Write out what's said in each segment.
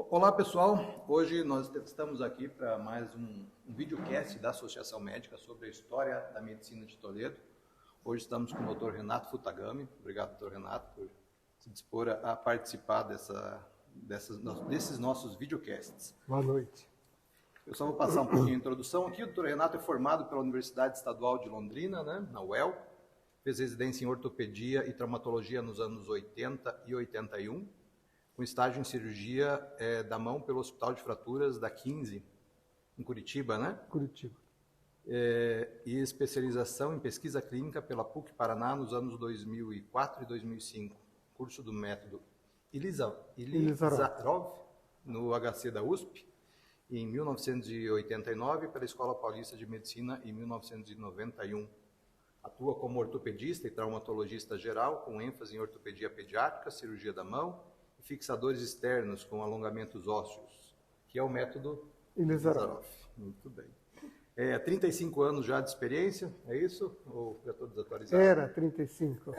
Olá pessoal, hoje nós estamos aqui para mais um videocast da Associação Médica sobre a história da medicina de Toledo. Hoje estamos com o Dr. Renato Futagami. Obrigado, Dr. Renato, por se dispor a participar desses nossos videocasts. Boa noite. Eu só vou passar um pouquinho a introdução aqui. O Dr. Renato é formado pela Universidade Estadual de Londrina, na UEL. Fez residência em ortopedia e traumatologia nos anos 80 e 81. Com estágio em cirurgia da mão pelo Hospital de Fraturas da 15, em Curitiba, né? Curitiba. E especialização em pesquisa clínica pela PUC Paraná nos anos 2004 e 2005. Curso do método Ilizarov no HC da USP, e em 1989 pela Escola Paulista de Medicina em 1991. Atua como ortopedista e traumatologista geral, com ênfase em ortopedia pediátrica, cirurgia da mão, fixadores externos com alongamentos ósseos, que é o método Ilizarov. Muito bem. 35 anos já de experiência, é isso? Ou já estou desatualizado? Era 35.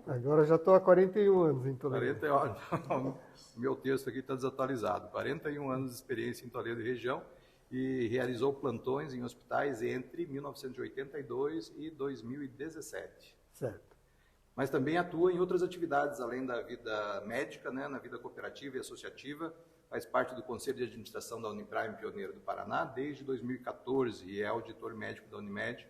Agora já estou há 41 anos em Toledo. 40, meu texto aqui está desatualizado. 41 anos de experiência em Toledo e região e realizou plantões em hospitais entre 1982 e 2017. Certo. Mas também atua em outras atividades, além da vida médica, na vida cooperativa e associativa. Faz parte do Conselho de Administração da Uniprime Pioneiro do Paraná desde 2014 e é auditor médico da Unimed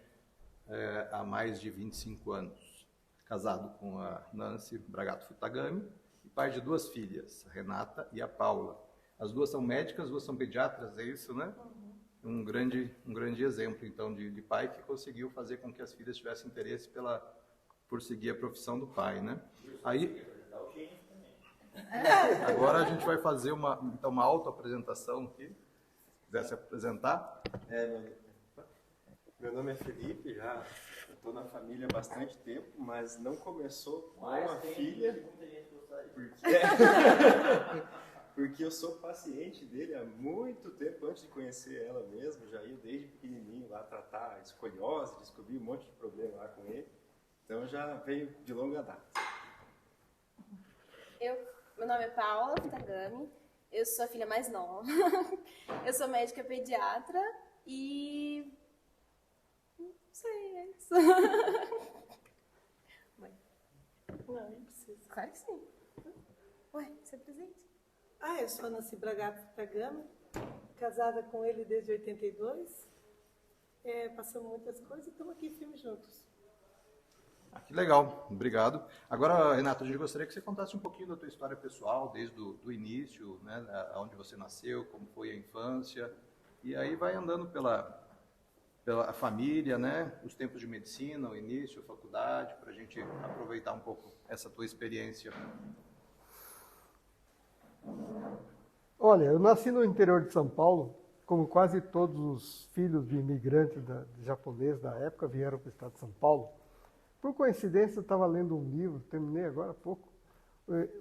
há mais de 25 anos. Casado com a Nancy Bragato Futagami e pai de duas filhas, a Renata e a Paula. As duas são médicas, as duas são pediatras, é isso, né? Um grande exemplo, então, de pai que conseguiu fazer com que as filhas tivessem interesse por seguir a profissão do pai, né? Aí, agora a gente vai fazer uma autoapresentação aqui. Se quiser se apresentar. Meu nome é Felipe, já estou na família há bastante tempo, mas não começou com a filha, porque eu sou paciente dele há muito tempo, antes de conhecer ela mesmo, já ia desde pequenininho lá tratar escoliose, descobri um monte de problema lá com ele. Então já veio de longa data. Meu nome é Paula Futagami, eu sou a filha mais nova. Eu sou médica pediatra e... não sei, é isso. Mãe. Não precisa. Claro que sim. Ué, você é presente? Eu sou a Nancy Bragato Futagami, casada com ele desde 82. Passamos muitas coisas e estamos aqui firmes juntos. Que legal, obrigado. Agora, Renato, a gente gostaria que você contasse um pouquinho da tua história pessoal, desde o início, né, onde você nasceu, como foi a infância, e aí vai andando pela família, né, os tempos de medicina, o início, a faculdade, para a gente aproveitar um pouco essa tua experiência. Olha, eu nasci no interior de São Paulo, como quase todos os filhos de imigrantes japoneses da época vieram para o estado de São Paulo. Por coincidência, eu estava lendo um livro, terminei agora há pouco,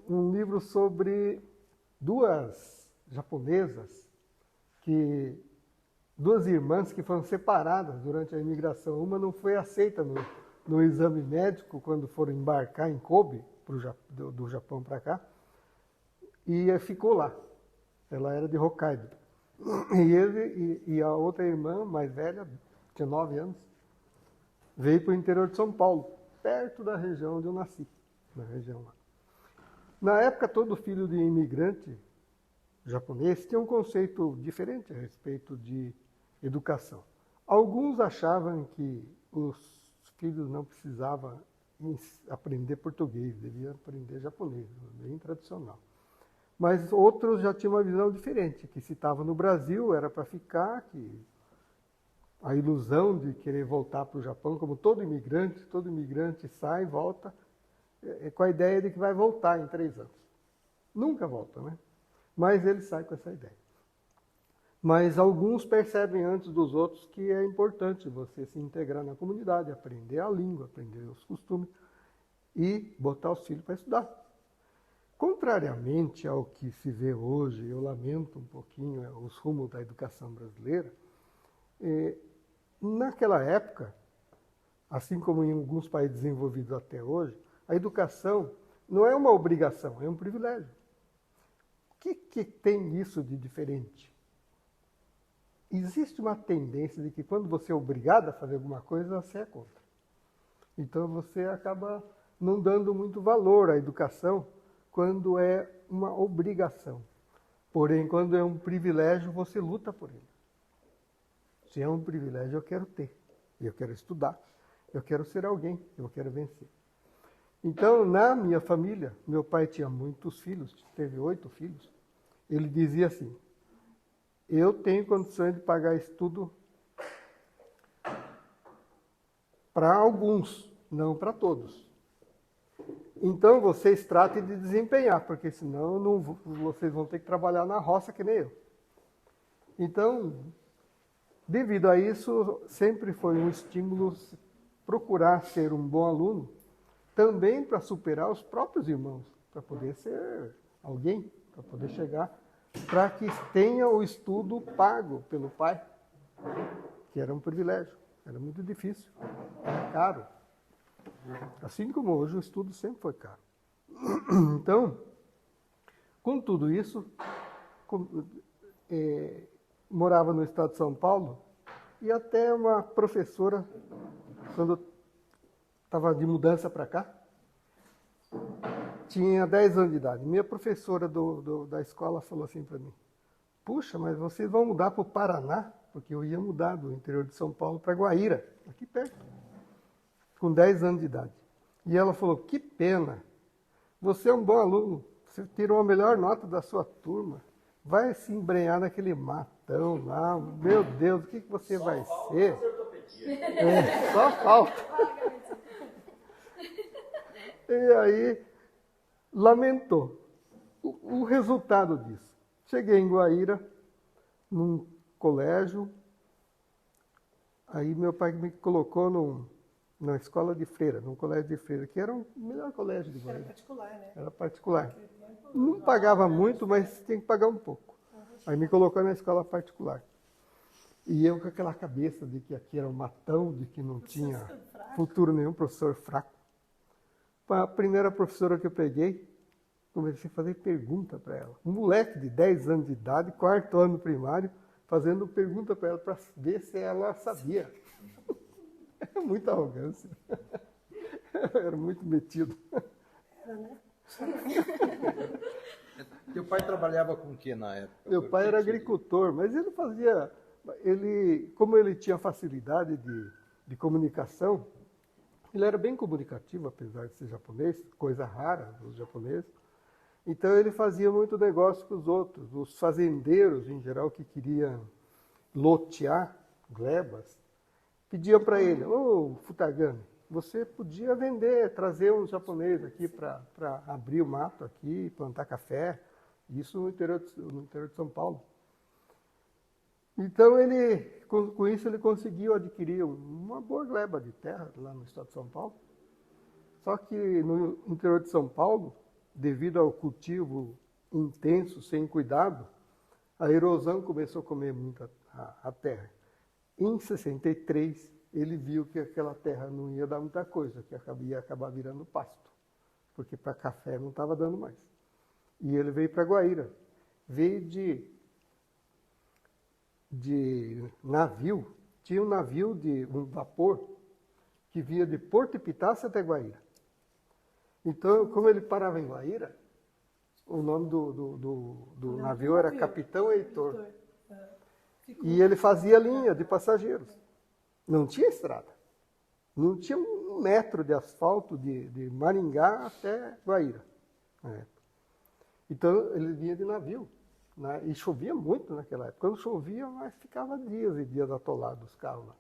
um livro sobre duas japonesas, duas irmãs que foram separadas durante a imigração. Uma não foi aceita no exame médico quando foram embarcar em Kobe, do Japão para cá, e ficou lá. Ela era de Hokkaido. E a outra irmã, mais velha, tinha 9 anos, veio para o interior de São Paulo, perto da região onde eu nasci, na região lá. Na época, todo filho de imigrante japonês tinha um conceito diferente a respeito de educação. Alguns achavam que os filhos não precisavam aprender português, deviam aprender japonês, bem tradicional. Mas outros já tinham uma visão diferente, que se estava no Brasil era para ficar, que a ilusão de querer voltar para o Japão, como todo imigrante sai e volta, com a ideia de que vai voltar em 3 anos. Nunca volta, né? Mas ele sai com essa ideia. Mas alguns percebem antes dos outros que é importante você se integrar na comunidade, aprender a língua, aprender os costumes e botar os filhos para estudar. Contrariamente ao que se vê hoje, eu lamento um pouquinho os rumos da educação brasileira, naquela época, assim como em alguns países desenvolvidos até hoje, a educação não é uma obrigação, é um privilégio. O que tem isso de diferente? Existe uma tendência de que quando você é obrigado a fazer alguma coisa, você é contra. Então você acaba não dando muito valor à educação quando é uma obrigação. Porém, quando é um privilégio, você luta por ele. Se é um privilégio, eu quero ter. Eu quero estudar. Eu quero ser alguém. Eu quero vencer. Então, na minha família, meu pai tinha muitos filhos, teve 8 filhos. Ele dizia assim, eu tenho condições de pagar estudo para alguns, não para todos. Então, vocês tratem de desempenhar, porque senão vocês vão ter que trabalhar na roça que nem eu. Então, devido a isso, sempre foi um estímulo procurar ser um bom aluno, também para superar os próprios irmãos, para poder ser alguém, para poder chegar, para que tenha o estudo pago pelo pai, que era um privilégio, era muito difícil, era caro. Assim como hoje o estudo sempre foi caro. Então, com tudo isso, morava no estado de São Paulo e até uma professora, quando eu estava de mudança para cá, tinha 10 anos de idade. Minha professora da escola falou assim para mim, puxa, mas vocês vão mudar para o Paraná? Porque eu ia mudar do interior de São Paulo para Guaíra, aqui perto, com 10 anos de idade. E ela falou, que pena, você é um bom aluno, você tirou a melhor nota da sua turma, vai se embrenhar naquele matão lá, meu Deus, o que você vai ser? Só falta. E aí, lamentou. O resultado disso. Cheguei em Guaíra, num colégio, aí meu pai me colocou na escola de freira, num colégio de freira, que era o melhor colégio de Guaíra. Era particular, né? Era particular. Não pagava muito, mas tinha que pagar um pouco. Aí me colocou na escola particular. E eu com aquela cabeça de que aqui era um matão, de que não tinha futuro nenhum, professor fraco. A primeira professora que eu peguei, comecei a fazer pergunta para ela. Um moleque de 10 anos de idade, 4º ano primário, fazendo pergunta para ela para ver se ela sabia. É muita arrogância. Eu era muito metido. Era, né? Teu pai trabalhava com o que na época? Meu pai era agricultor, mas ele fazia... como ele tinha facilidade de comunicação, ele era bem comunicativo, apesar de ser japonês, coisa rara dos japoneses. Então ele fazia muito negócio com os outros, os fazendeiros em geral que queriam lotear glebas, pediam para ele, ô Futagami, você podia vender, trazer um japonês aqui para abrir o mato aqui, plantar café, isso no interior de São Paulo. Então, com isso, ele conseguiu adquirir uma boa gleba de terra lá no estado de São Paulo. Só que no interior de São Paulo, devido ao cultivo intenso, sem cuidado, a erosão começou a comer muito a terra. Em 63, ele viu que aquela terra não ia dar muita coisa, que ia acabar virando pasto, porque para café não estava dando mais. E ele veio para Guaíra. Veio de navio, tinha um navio de um vapor que via de Porto Epitácio até Guaíra. Então, como ele parava em Guaíra, o nome do navio era Capitão Heitor. E ele fazia linha de passageiros. Não tinha estrada. Não tinha 1 metro de asfalto de Maringá até Guaíra. Então, ele vinha de navio. E chovia muito naquela época. Quando chovia, mas ficava dias e dias atolados os carros lá.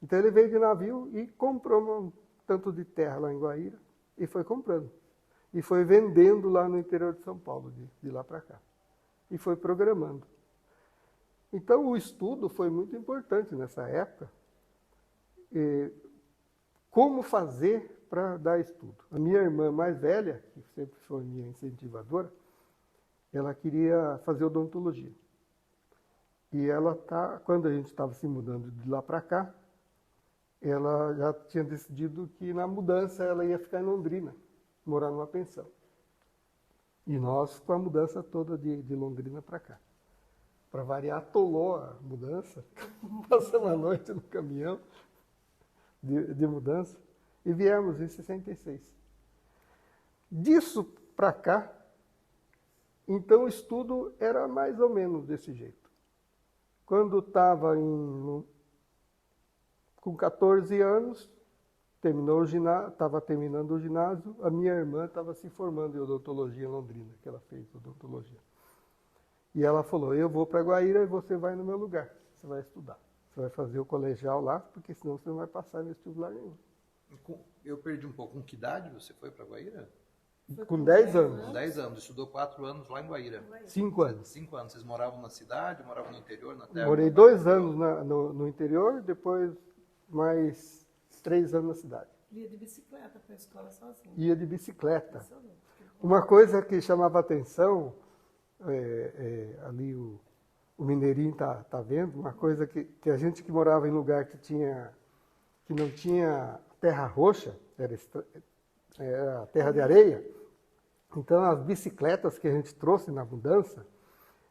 Então ele veio de navio e comprou um tanto de terra lá em Guaíra e foi comprando. E foi vendendo lá no interior de São Paulo, de lá para cá. E foi programando. Então o estudo foi muito importante nessa época. Como fazer para dar estudo? A minha irmã mais velha, que sempre foi minha incentivadora, ela queria fazer odontologia. E ela quando a gente estava se mudando de lá para cá, ela já tinha decidido que na mudança ela ia ficar em Londrina, morar numa pensão. E nós com a mudança toda de Londrina para cá. Para variar, atolou a mudança. Passamos a noite no caminhão de mudança e viemos em 66. Disso para cá, então o estudo era mais ou menos desse jeito. Quando estava com 14 anos, estava terminando o ginásio, a minha irmã estava se formando em odontologia em Londrina, que ela fez odontologia. E ela falou, eu vou para Guaíra e você vai no meu lugar, você vai estudar. Você vai fazer o colegial lá, porque senão você não vai passar em vestibular nenhum. Eu perdi um pouco. Com que idade você foi para Guaíra? Com 10 anos. Com 10 anos. Estudou 4 anos lá em Guaíra. 5 anos. 5 anos. Vocês moravam na cidade, moravam no interior, na terra? Morei 2 anos no interior, depois mais 3 anos na cidade. Ia de bicicleta para a escola sozinho. Ia de bicicleta. Uma coisa que chamava atenção, ali o Mineirinho tá vendo, uma coisa que a gente que morava em lugar que não tinha terra roxa, era terra de areia, então as bicicletas que a gente trouxe na mudança,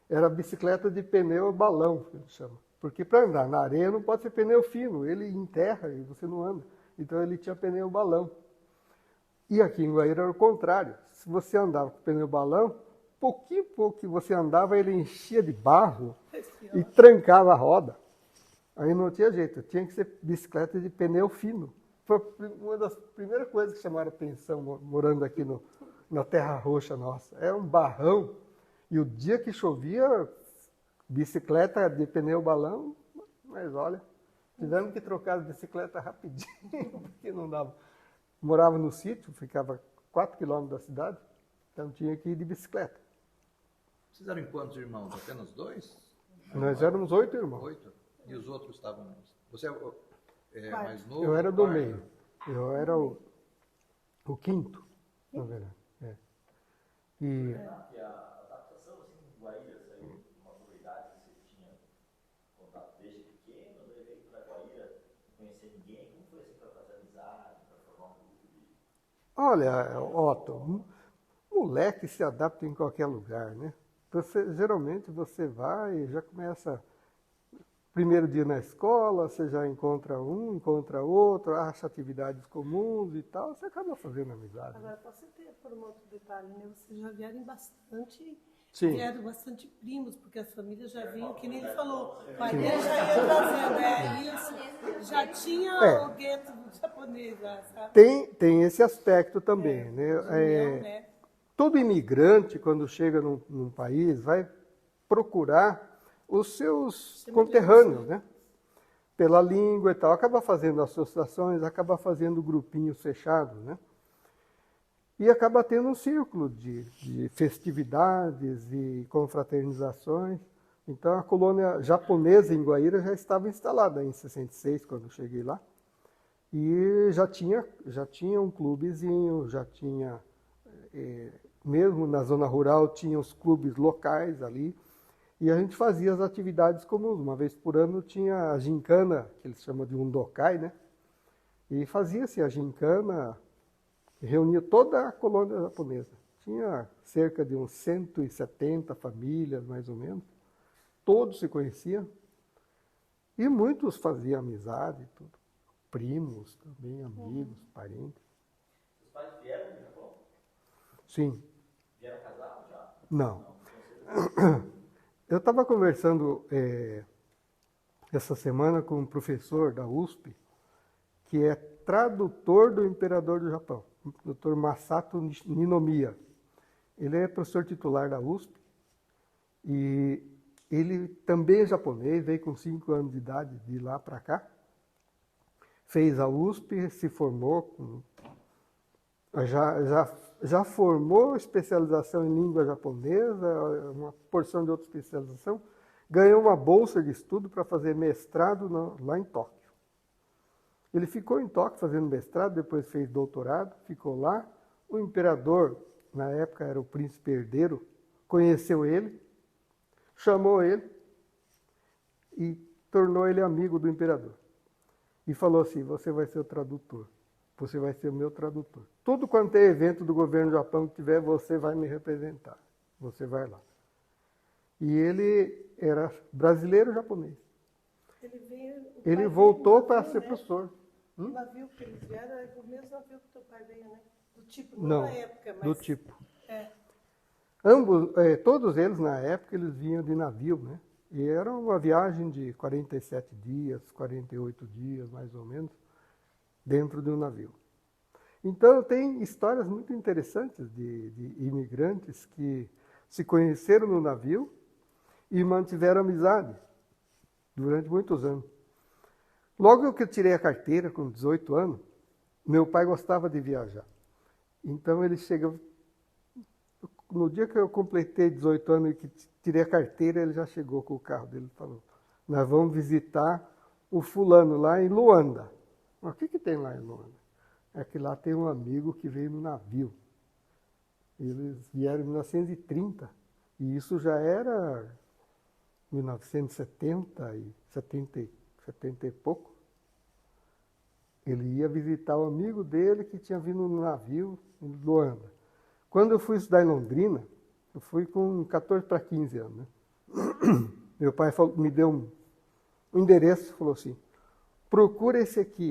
era bicicleta de pneu balão, que a gente chama. Porque para andar na areia não pode ser pneu fino, ele enterra e você não anda. Então ele tinha pneu balão. E aqui em Guaíra era o contrário. Se você andava com pneu balão, pouquinho que você andava, ele enchia de barro e trancava a roda. Aí não tinha jeito, tinha que ser bicicleta de pneu fino. Foi uma das primeiras coisas que chamaram a atenção morando aqui na terra roxa nossa. É um barrão. E o dia que chovia, bicicleta de pneu balão, mas olha, tivemos que trocar a bicicleta rapidinho, porque não dava. Morava no sítio, ficava 4 quilômetros da cidade, então tinha que ir de bicicleta. Vocês eram quantos irmãos? Apenas 2? Nós éramos 8 irmãos. 8? E os outros estavam... Você é mais novo? Eu era do meio. Eu era o quinto, na verdade. E... a adaptação, assim, em Guaíra, saiu de uma comunidade que você tinha contato desde pequeno, daí veio para Guaíra, não conhecer ninguém, como foi assim para fazer amizade, para formar um grupo de... Olha, Otto, moleque se adapta em qualquer lugar, né? Geralmente você vai e já começa... Primeiro dia na escola, você já encontra um, encontra outro, acha atividades comuns e tal, você acaba fazendo amizade. Agora, posso ter por um outro detalhe, né? Vocês já vieram bastante, Sim. vieram bastante primos, porque as famílias já vinham, que nem ele falou, o pai dele já ia trazendo, isso, já tinha o gueto japonês lá, sabe? Tem esse aspecto também, né? União, né? Todo imigrante, quando chega num país, vai procurar os seus conterrâneos, né? Pela língua e tal, acaba fazendo associações, acaba fazendo grupinhos fechados, né? E acaba tendo um círculo de festividades e confraternizações. Então a colônia japonesa em Guaíra já estava instalada em 66, quando eu cheguei lá. E já tinha um clubezinho, já tinha, mesmo na zona rural, tinha os clubes locais ali. E a gente fazia as atividades comuns. Uma vez por ano tinha a gincana, que eles chamam de undokai, né? E fazia-se a gincana, reunia toda a colônia japonesa. Tinha cerca de uns 170 famílias, mais ou menos. Todos se conheciam. E muitos faziam amizade e tudo. Primos também, amigos, parentes. Os pais vieram do Japão? Sim. Vieram casados já? Não. Eu estava conversando essa semana com um professor da USP, que é tradutor do imperador do Japão, o Dr. Masato Ninomiya. Ele é professor titular da USP e ele também é japonês, veio com 5 anos de idade de lá para cá. Fez a USP, se formou, já formou especialização em língua japonesa, uma porção de outra especialização, ganhou uma bolsa de estudo para fazer mestrado lá em Tóquio. Ele ficou em Tóquio fazendo mestrado, depois fez doutorado, ficou lá. O imperador, na época era o príncipe herdeiro, conheceu ele, chamou ele e tornou ele amigo do imperador. E falou assim, você vai ser o tradutor. você vai ser o meu tradutor. Tudo quanto é evento do governo do Japão que tiver, você vai me representar. Você vai lá. E ele era brasileiro ou japonês. Ele voltou para ser professor. O navio que eles vieram é o mesmo navio que teu pai veio, né? Do tipo, Não, na época, mas... do tipo. É. Todos eles, na época, eles vinham de navio, né? E era uma viagem de 47 dias, 48 dias, mais ou menos, dentro de um navio. Então, tem histórias muito interessantes de imigrantes que se conheceram no navio e mantiveram amizade durante muitos anos. Logo que eu tirei a carteira, com 18 anos, meu pai gostava de viajar. Então, ele chegou... No dia que eu completei 18 anos e que tirei a carteira, ele já chegou com o carro dele e falou: nós vamos visitar o fulano lá em Luanda. Mas o que tem lá em Luanda? É que lá tem um amigo que veio no navio. Eles vieram em 1930, e isso já era 1970 e 70 e pouco. Ele ia visitar o amigo dele que tinha vindo no navio em Luanda. Quando eu fui estudar em Londrina, eu fui com 14 para 15 anos. Né? Meu pai me deu um endereço, falou assim: procura esse aqui.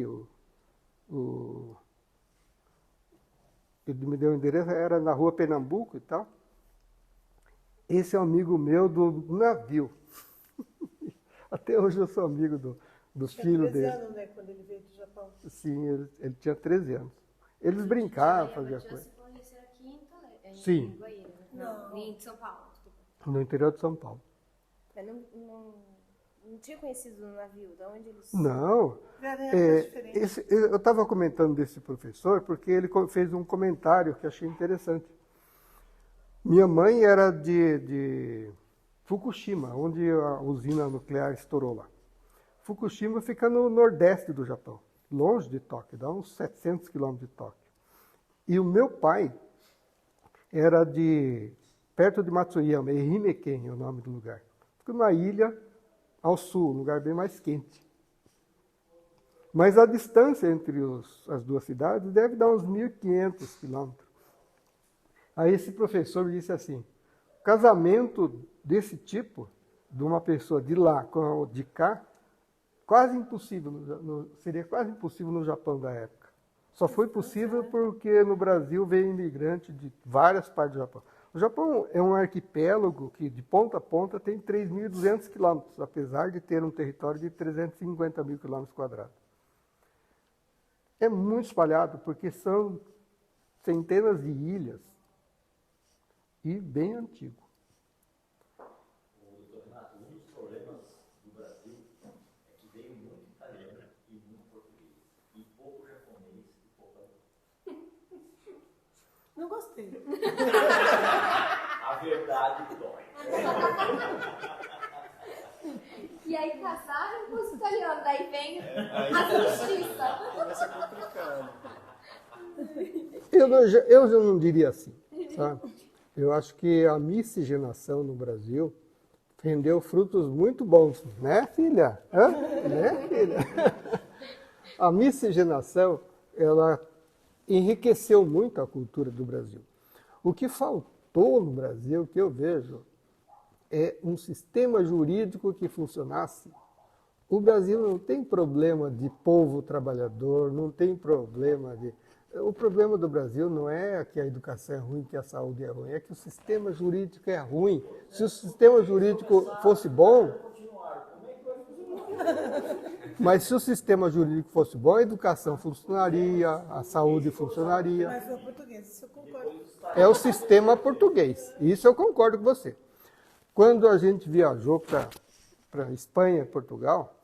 Ele me deu um endereço, era na rua Pernambuco e tal. Esse é um amigo meu do navio. Até hoje eu sou amigo do filho dele. Tinha 13 anos, né, quando ele veio do Japão. Sim, ele tinha 13 anos. Eles brincavam, faziam coisa. Sim. Em Guaíra, né? Não, em São Paulo. Desculpa. No interior de São Paulo. Mas não tinha conhecido no navio, de onde eles... Não. Eu estava comentando desse professor porque ele fez um comentário que achei interessante. Minha mãe era de Fukushima, onde a usina nuclear estourou lá. Fukushima fica no nordeste do Japão, longe de Tóquio, dá uns 700 quilômetros de Tóquio. E o meu pai era perto de Matsuyama, Ehime-ken é o nome do lugar. Fica numa ilha ao sul, um lugar bem mais quente. Mas a distância entre as duas cidades deve dar uns 1.500 quilômetros. Aí esse professor me disse assim: casamento desse tipo, de uma pessoa de lá com a de cá, quase impossível, seria quase impossível no Japão da época. Só foi possível porque no Brasil veio imigrante de várias partes do Japão. O Japão é um arquipélago que, de ponta a ponta, tem 3.200 quilômetros, apesar de ter um território de 350 mil quilômetros quadrados. É muito espalhado, porque são centenas de ilhas e bem antigo. Doutor Renato, um dos problemas do Brasil é que veio muito italiano e muito português, e pouco japonês e pouco alemão. Não gostei. A verdade dói. E aí casaram com os italianos, daí vem a justiça. Começa a complicar. Eu já não diria assim, sabe? Eu acho que a miscigenação no Brasil rendeu frutos muito bons, né, filha? Hã? Né, filha? A miscigenação, ela enriqueceu muito a cultura do Brasil. O que faltou no Brasil, que eu vejo, é um sistema jurídico que funcionasse. O Brasil não tem problema de povo trabalhador, não tem problema de... O problema do Brasil não é que a educação é ruim, que a saúde é ruim, é que o sistema jurídico é ruim. Se o sistema jurídico fosse bom... Mas se o sistema jurídico fosse bom, a educação funcionaria, a saúde funcionaria. Mas é o português, isso eu concordo. É o sistema português. Isso eu concordo com você. Quando a gente viajou para Espanha e Portugal,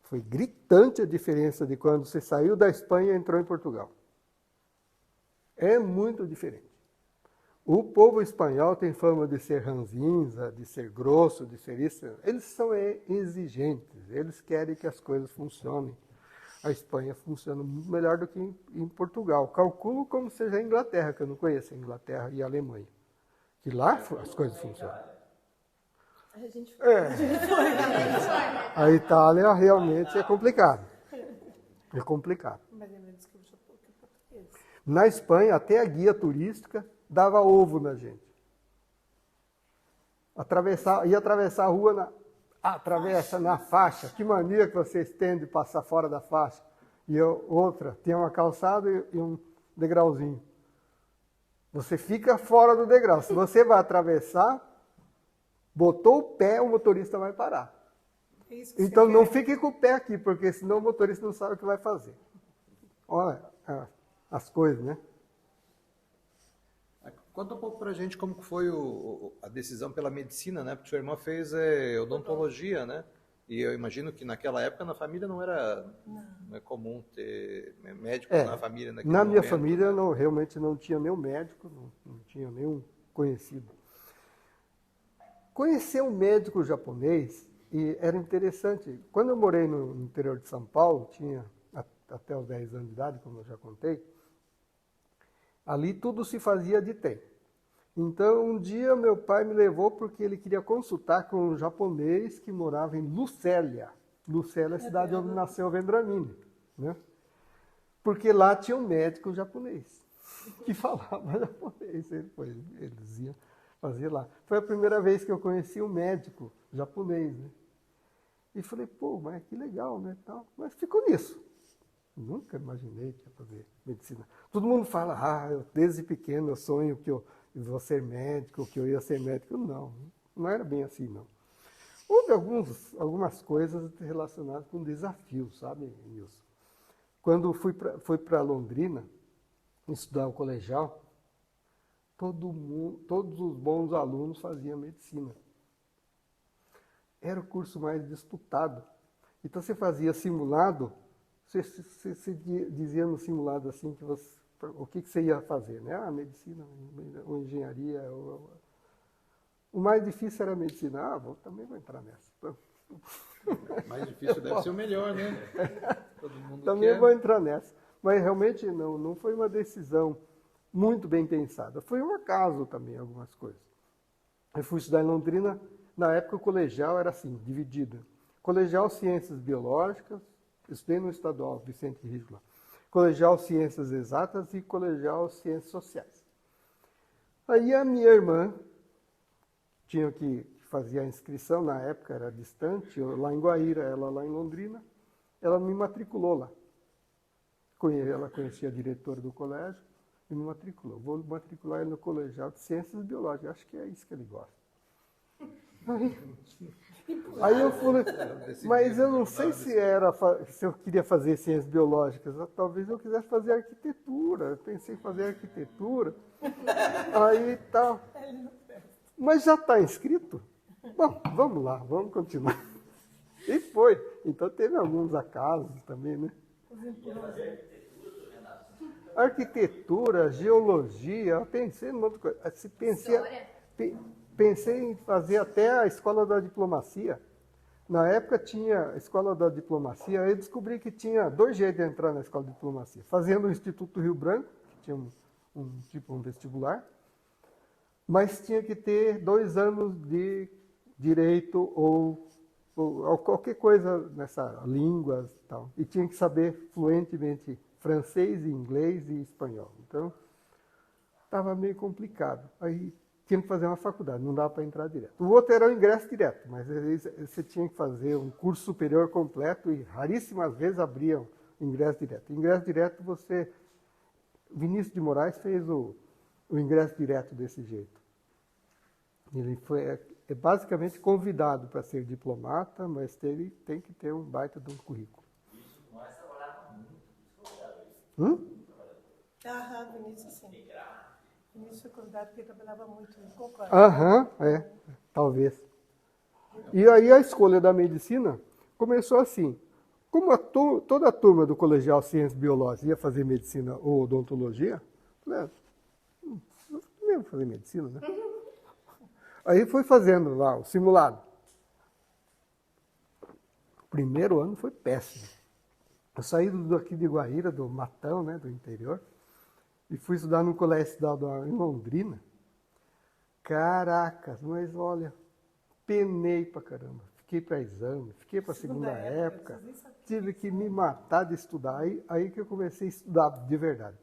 foi gritante a diferença de quando você saiu da Espanha e entrou em Portugal. É muito diferente. O povo espanhol tem fama de ser ranzinza, de ser grosso, de ser isso. Eles são exigentes, eles querem que as coisas funcionem. A Espanha funciona muito melhor do que em Portugal. Calculo como seja a Inglaterra, que eu não conheço a Inglaterra e a Alemanha. Que lá as coisas funcionam. A gente foi. A Itália realmente é complicado. É complicado. Mas é menos que o Japão. Na Espanha, até a guia turística dava ovo na gente. Ia atravessar a rua, atravessa na faixa. Que mania que vocês têm de passar fora da faixa. E outra, tem uma calçada e um degrauzinho. Você fica fora do degrau. Se você vai atravessar, botou o pé, o motorista vai parar. Então não fique com o pé aqui, porque senão o motorista não sabe o que vai fazer. Olha as coisas, né? Conta um pouco pra gente como que foi a decisão pela medicina, né? Porque sua irmã fez odontologia, né? E eu imagino que naquela época na família não é comum ter médico na família naquele Na momento. minha família realmente não tinha nenhum médico, não tinha nenhum conhecido. Conhecer um médico japonês era interessante. Quando eu morei no interior de São Paulo, tinha até os 10 anos de idade, como eu já contei, ali tudo se fazia de tempo. Então, um dia meu pai me levou porque ele queria consultar com um japonês que morava em Lucélia. Lucélia é a cidade onde nasceu o Vendramini, né? Porque lá tinha um médico japonês que falava japonês. Eles iam fazer lá. Foi a primeira vez que eu conheci um médico japonês, né? E falei, pô, mas que legal, né? Mas ficou nisso. Nunca imaginei que ia fazer medicina. Todo mundo fala, desde pequeno eu sonho que eu vou ser médico, que eu ia ser médico. Não era bem assim, não. Houve algumas coisas relacionadas com desafios, sabe, Nilson? Quando fui para Londrina estudar o colegial, todos os bons alunos faziam medicina. Era o curso mais disputado. Então você fazia simulado, você dizia no simulado assim que o que você ia fazer, né? Medicina, ou engenharia. O mais difícil era a medicina. Também vou entrar nessa. O mais difícil deve ser o melhor, né? Todo mundo também vou entrar nessa. Mas realmente não foi uma decisão muito bem pensada. Foi um acaso também, algumas coisas. Eu fui estudar em Londrina. Na época o colegial era assim, dividido. Colegial Ciências Biológicas, estudei no estadual Vicente Risla. Colegial Ciências Exatas e Colegial Ciências Sociais. Aí a minha irmã tinha que fazer a inscrição, na época era distante, eu lá em Guaíra, ela lá em Londrina, ela me matriculou lá. Ela conhecia a diretora do colégio e me matriculou. Vou matricular ele no Colegial de Ciências Biológicas, acho que é isso que ele gosta. Aí eu falei, mas eu não sei se eu queria fazer ciências biológicas, talvez eu quisesse fazer arquitetura, eu pensei em fazer arquitetura, aí tal. Mas já está inscrito? Bom, vamos lá, vamos continuar. E foi. Então teve alguns acasos também, né? Arquitetura, geologia, eu pensei numa outra coisa. Pensei em fazer até a escola da diplomacia. Na época tinha a escola da diplomacia, aí eu descobri que tinha 2 jeitos de entrar na escola de diplomacia. Fazendo o Instituto Rio Branco, que tinha um vestibular, mas tinha que ter 2 anos de direito ou qualquer coisa nessa língua e tal. E tinha que saber fluentemente francês, inglês e espanhol. Então, estava meio complicado. Aí tinha que fazer uma faculdade, não dava para entrar direto. O outro era o ingresso direto, mas você tinha que fazer um curso superior completo e raríssimas vezes abriam ingresso direto. Ingresso direto Vinícius de Moraes fez o ingresso direto desse jeito. Ele foi basicamente convidado para ser diplomata, mas tem que ter um baita de um currículo. Isso, nós trabalhávamos muito, Vinícius sim. Vinícius foi convidado porque trabalhava muito, concordo. Talvez. E aí a escolha da medicina começou assim. Como toda a turma do Colegial Ciências Biológicas ia fazer medicina ou odontologia, eu falei, eu também vou fazer medicina, né? Aí fui fazendo lá o simulado. O primeiro ano foi péssimo. Eu saí daqui de Guaíra, do Matão, né, do interior, e fui estudar num colégio estadual em Londrina. Caracas, mas olha, penei pra caramba. Fiquei para exame, fiquei para segunda época, tive que me matar de estudar. Aí que eu comecei a estudar de verdade.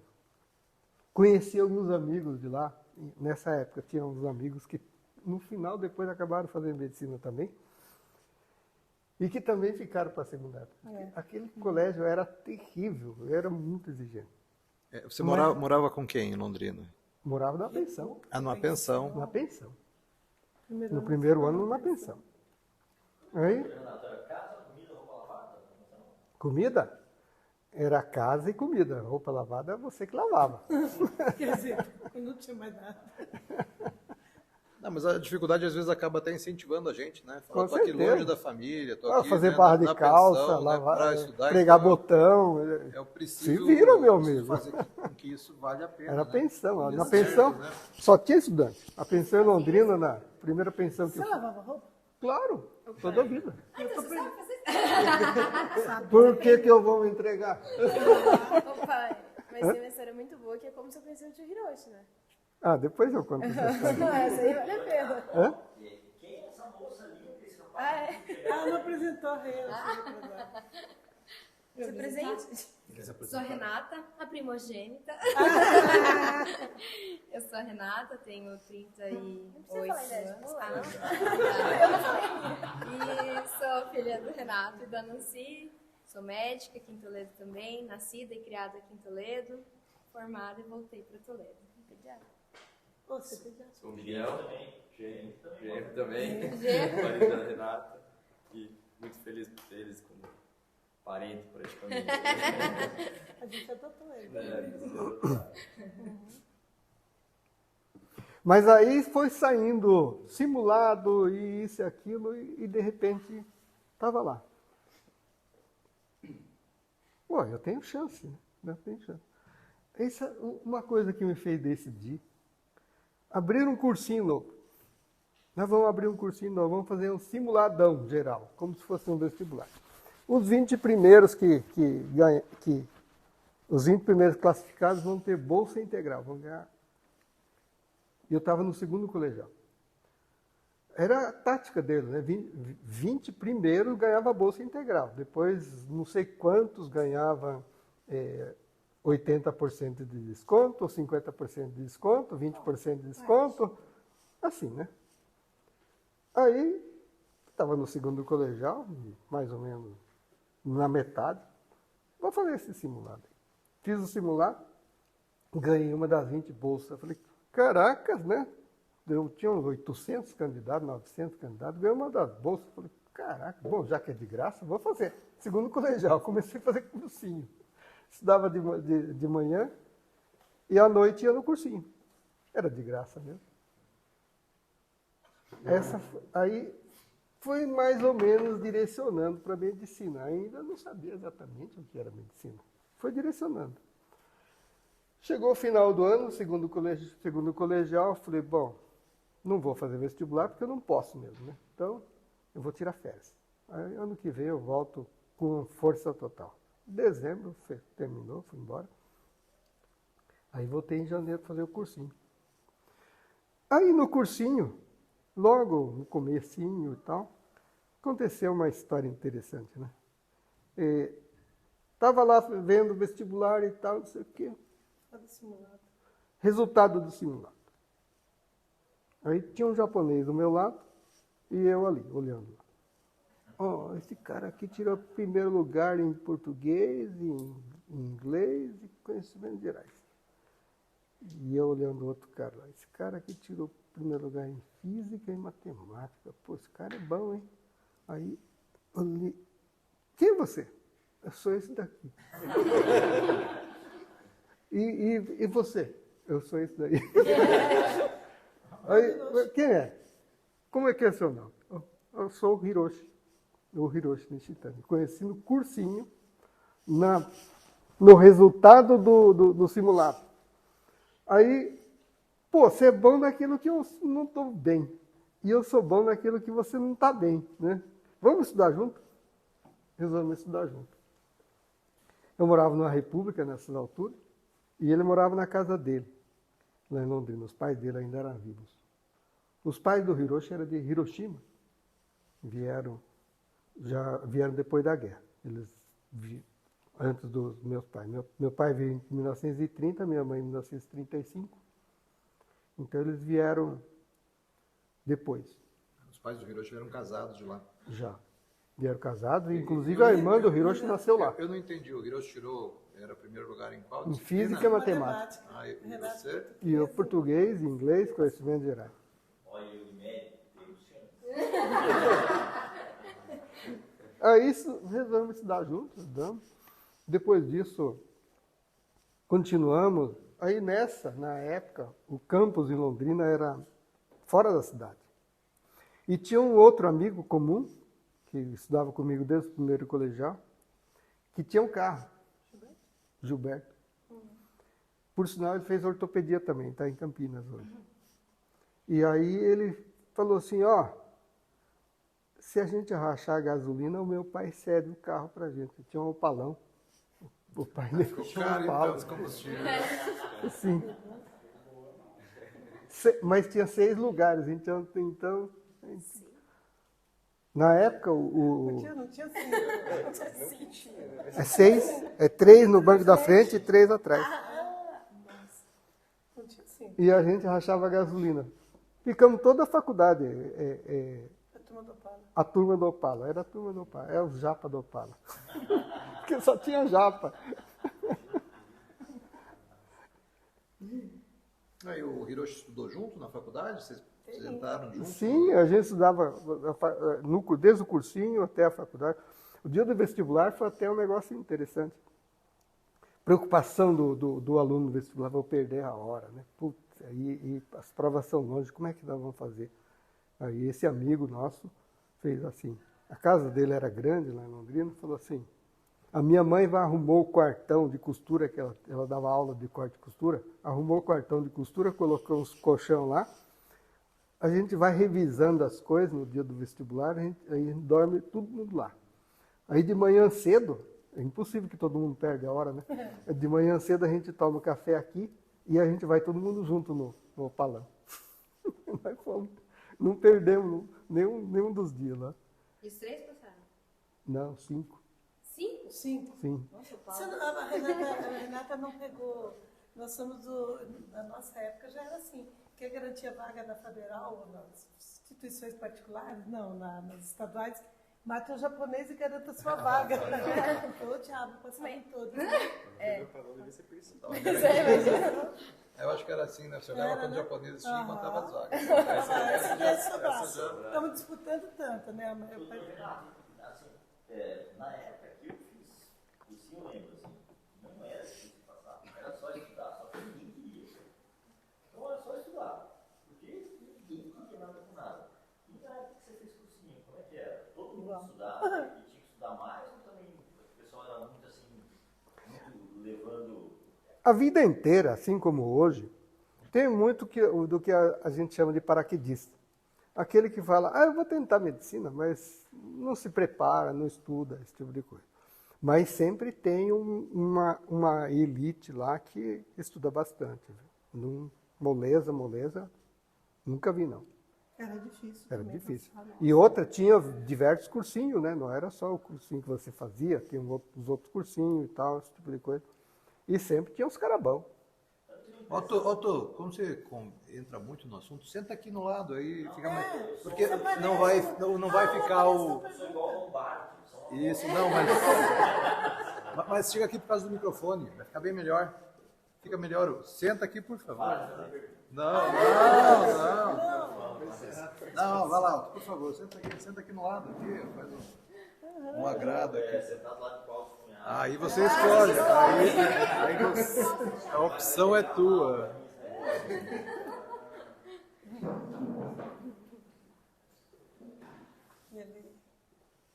conheci alguns amigos de lá. Nessa época tinha uns amigos que no final depois acabaram fazendo medicina também. E que também ficaram para a secundária. Aquele colégio era terrível, era muito exigente. Você morava com quem em Londrina? Morava na pensão. Numa pensão. Na pensão. No primeiro ano, numa pensão. Aí, comida? Era casa e comida. Roupa lavada, você que lavava. Quer dizer, eu não tinha mais nada. Não, mas a dificuldade às vezes acaba até incentivando a gente, né? Com Tô aqui certeza. longe da família, tô aqui, Fazer né, barra de na calça, pensão, né, lavar, pra estudar, pregar então, botão. Eu preciso, Se vira, meu preciso amigo. fazer com que isso vale a pena. Era né? pensão. Na Certo, pensão, né? só tinha estudante. A pensão em Londrina, na primeira pensão que Você eu fui. lavava roupa? Claro, toda a vida. Eu tô aprendendo. Por que eu vou me entregar? Ô pai, mas tem uma história muito boa que é como você conheceu o tio Hiroshi, né? Ah, depois eu conto essa história. Essa aí vale a pena. Hã? Quem é essa moça ali? Esse rapaz? Ah, é? Ela não apresentou a Rena. Seu presente? Sou a Renata, a primogênita. Eu sou a Renata, tenho 38 falar a idade, anos. pô. E sou filha do Renato e da Nancy. Sou médica aqui em Toledo também, nascida e criada aqui em Toledo, formada e voltei para Toledo. Pediatra. Você pediatra. Sou o Miguel, gêmeo também, marido da Renata, e muito feliz por ter eles como parente praticamente. A gente adotou ele. Mas aí foi saindo simulado e isso e aquilo, e de repente estava lá. Pô, eu tenho chance, né? Eu tenho chance. Essa é uma coisa que me fez decidir. Abrir um cursinho novo. Nós vamos abrir um cursinho novo, vamos fazer um simuladão geral, como se fosse um vestibular. Os 20 primeiros os 20 primeiros classificados vão ter bolsa integral, vão ganhar. E eu estava no segundo colegial. Era a tática deles, né? 20 primeiros ganhavam a bolsa integral. Depois, não sei quantos ganhavam 80% de desconto, ou 50% de desconto, 20% de desconto. Assim, né? Aí, estava no segundo colegial, mais ou menos na metade. Vou fazer esse simulado. Fiz o simulado, ganhei uma das 20 bolsas. Eu falei, caracas, né? Eu tinha uns 800 candidatos, 900 candidatos, ganhei uma das bolsas. Eu falei, caraca, bom, já que é de graça, vou fazer. Segundo colegial, comecei a fazer cursinho. Estudava de manhã e à noite ia no cursinho. Era de graça mesmo. Aí foi mais ou menos direcionando para a medicina. Ainda não sabia exatamente o que era medicina. Foi direcionando. Chegou o final do ano, segundo colegial, falei, bom, não vou fazer vestibular porque eu não posso mesmo, né? Então, eu vou tirar férias. Aí, ano que vem eu volto com força total. Dezembro, terminou, fui embora. Aí voltei em janeiro para fazer o cursinho. Aí no cursinho, logo no comecinho e tal, aconteceu uma história interessante, né? Estava lá vendo vestibular e tal, não sei o quê. Resultado do simulado. Aí tinha um japonês do meu lado e eu ali, olhando. Ó, esse cara aqui tirou o primeiro lugar em português, em inglês e conhecimentos gerais. E eu olhando o outro cara lá. Esse cara aqui tirou o primeiro lugar em física e matemática. Pô, esse cara é bom, hein? Aí eu li. Quem é você? Eu sou esse daqui. E você? Eu sou esse daí. Aí, quem é? Como é que é seu nome? Eu sou o Hiroshi. O Hiroshi Nishitani. Conheci no cursinho, no resultado do simulado. Aí, pô, você é bom naquilo que eu não estou bem. E eu sou bom naquilo que você não está bem, né? Vamos estudar junto? Resolvemos estudar junto. Eu morava numa república nessas alturas, e ele morava na casa dele, lá em Londrina. Os pais dele ainda eram vivos. Os pais do Hiroshi eram de Hiroshima. Já vieram depois da guerra. antes dos meus pais. Meu pai veio em 1930, minha mãe em 1935. Então eles vieram depois, Os pais do Hiroshi eram casados de lá. já. Vieram casados, e inclusive a irmã do Hiroshi nasceu lá. Eu não entendi, o Hiroshi tirou, era o primeiro lugar em qual Em disciplina? física e matemática. Ah, e você? E eu português, inglês, conhecimentos gerais. Olha, o médico tem o chão. Aí resolvemos estudar juntos, estudamos. Depois disso, continuamos. Aí na época, o campus em Londrina era fora da cidade. E tinha um outro amigo comum, que estudava comigo desde o primeiro colegial, que tinha um carro. Gilberto. Por sinal, ele fez ortopedia também, está em Campinas hoje. E aí ele falou assim, ó, se a gente rachar a gasolina, o meu pai cede o carro pra gente. Tinha um Opalão. O pai dele tinha um Cara, então, Opala. os combustíveis. Sim. Mas tinha 6 lugares, então na época Não tinha assim. é 6, é 3 no banco da frente e 3 atrás. Não tinha assim. E a gente rachava a gasolina. Ficamos toda a faculdade, A turma do Opala. a turma do Opala, era a turma do Opala, é o japa do Opala. Porque só tinha japa. Aí o Hiroshi estudou junto na faculdade? Vocês entraram juntos? Sim, a gente estudava desde o cursinho até a faculdade. O dia do vestibular foi até um negócio interessante. Preocupação do aluno do vestibular, vou perder a hora, né? Putz, e as provas são longe, como é que nós vamos fazer? Aí esse amigo nosso fez assim, a casa dele era grande lá em Londrina, falou assim, a minha mãe arrumou o quartão de costura, que ela dava aula de corte e costura, arrumou o quartão de costura, colocou uns colchão lá, a gente vai revisando as coisas no dia do vestibular, aí a gente dorme todo mundo lá. Aí de manhã cedo, é impossível que todo mundo perde a hora, né? De manhã cedo a gente toma café aqui e a gente vai todo mundo junto no Opalão. Nós fomos, não perdemos nenhum dos dias lá. E os 3 passaram? Não, 5. 5? 5. Sim. Nossa, o Você Paulo. não- A Renata não pegou. Nós somos na nossa época já era assim. Quer garantir vaga na federal ou nas instituições particulares? Não, nas estaduais. Mate o japonês e garanta sua vaga. Ô, diabo, passava em todos. O padrão devia ser principal. Eu acho que era assim, né? Você olhava Era, quando né? os japoneses tinham e contava as vagas. Estamos disputando tanto, né? Assim, na época que eu fiz cursinho, eu lembro, assim, não era difícil de passar, era só estudar, só que ninguém queria. Então era só estudar, porque ninguém queria nada com nada. E na época que você fez cursinho, como é que era? Todo mundo estudava e tinha que estudar mais, ou também o pessoal era muito assim, muito levando. A vida inteira, assim como hoje, tem muito do que a gente chama de paraquedista. Aquele que fala, eu vou tentar medicina, mas não se prepara, não estuda, esse tipo de coisa. Mas sempre tem uma elite lá que estuda bastante. Moleza, nunca vi não. Era difícil. Era também difícil. passar, não. E outra, tinha diversos cursinhos, né? Não era só o cursinho que você fazia, tinha os outros cursinhos e tal, esse tipo de coisa. E sempre tinha uns carabão. Otto, como você entra muito no assunto, senta aqui no lado aí, fica mais. Porque não vai ficar o. Sou igual ao Lombardi. Isso, não, mas chega aqui por causa do microfone, vai ficar bem melhor. Fica melhor. Senta aqui, por favor. Não, vai lá, Otto, por favor, senta aqui no lado, aqui, faz um agrado aqui. Sentado lá de qual cunhado. Aí você escolhe, a opção é tua.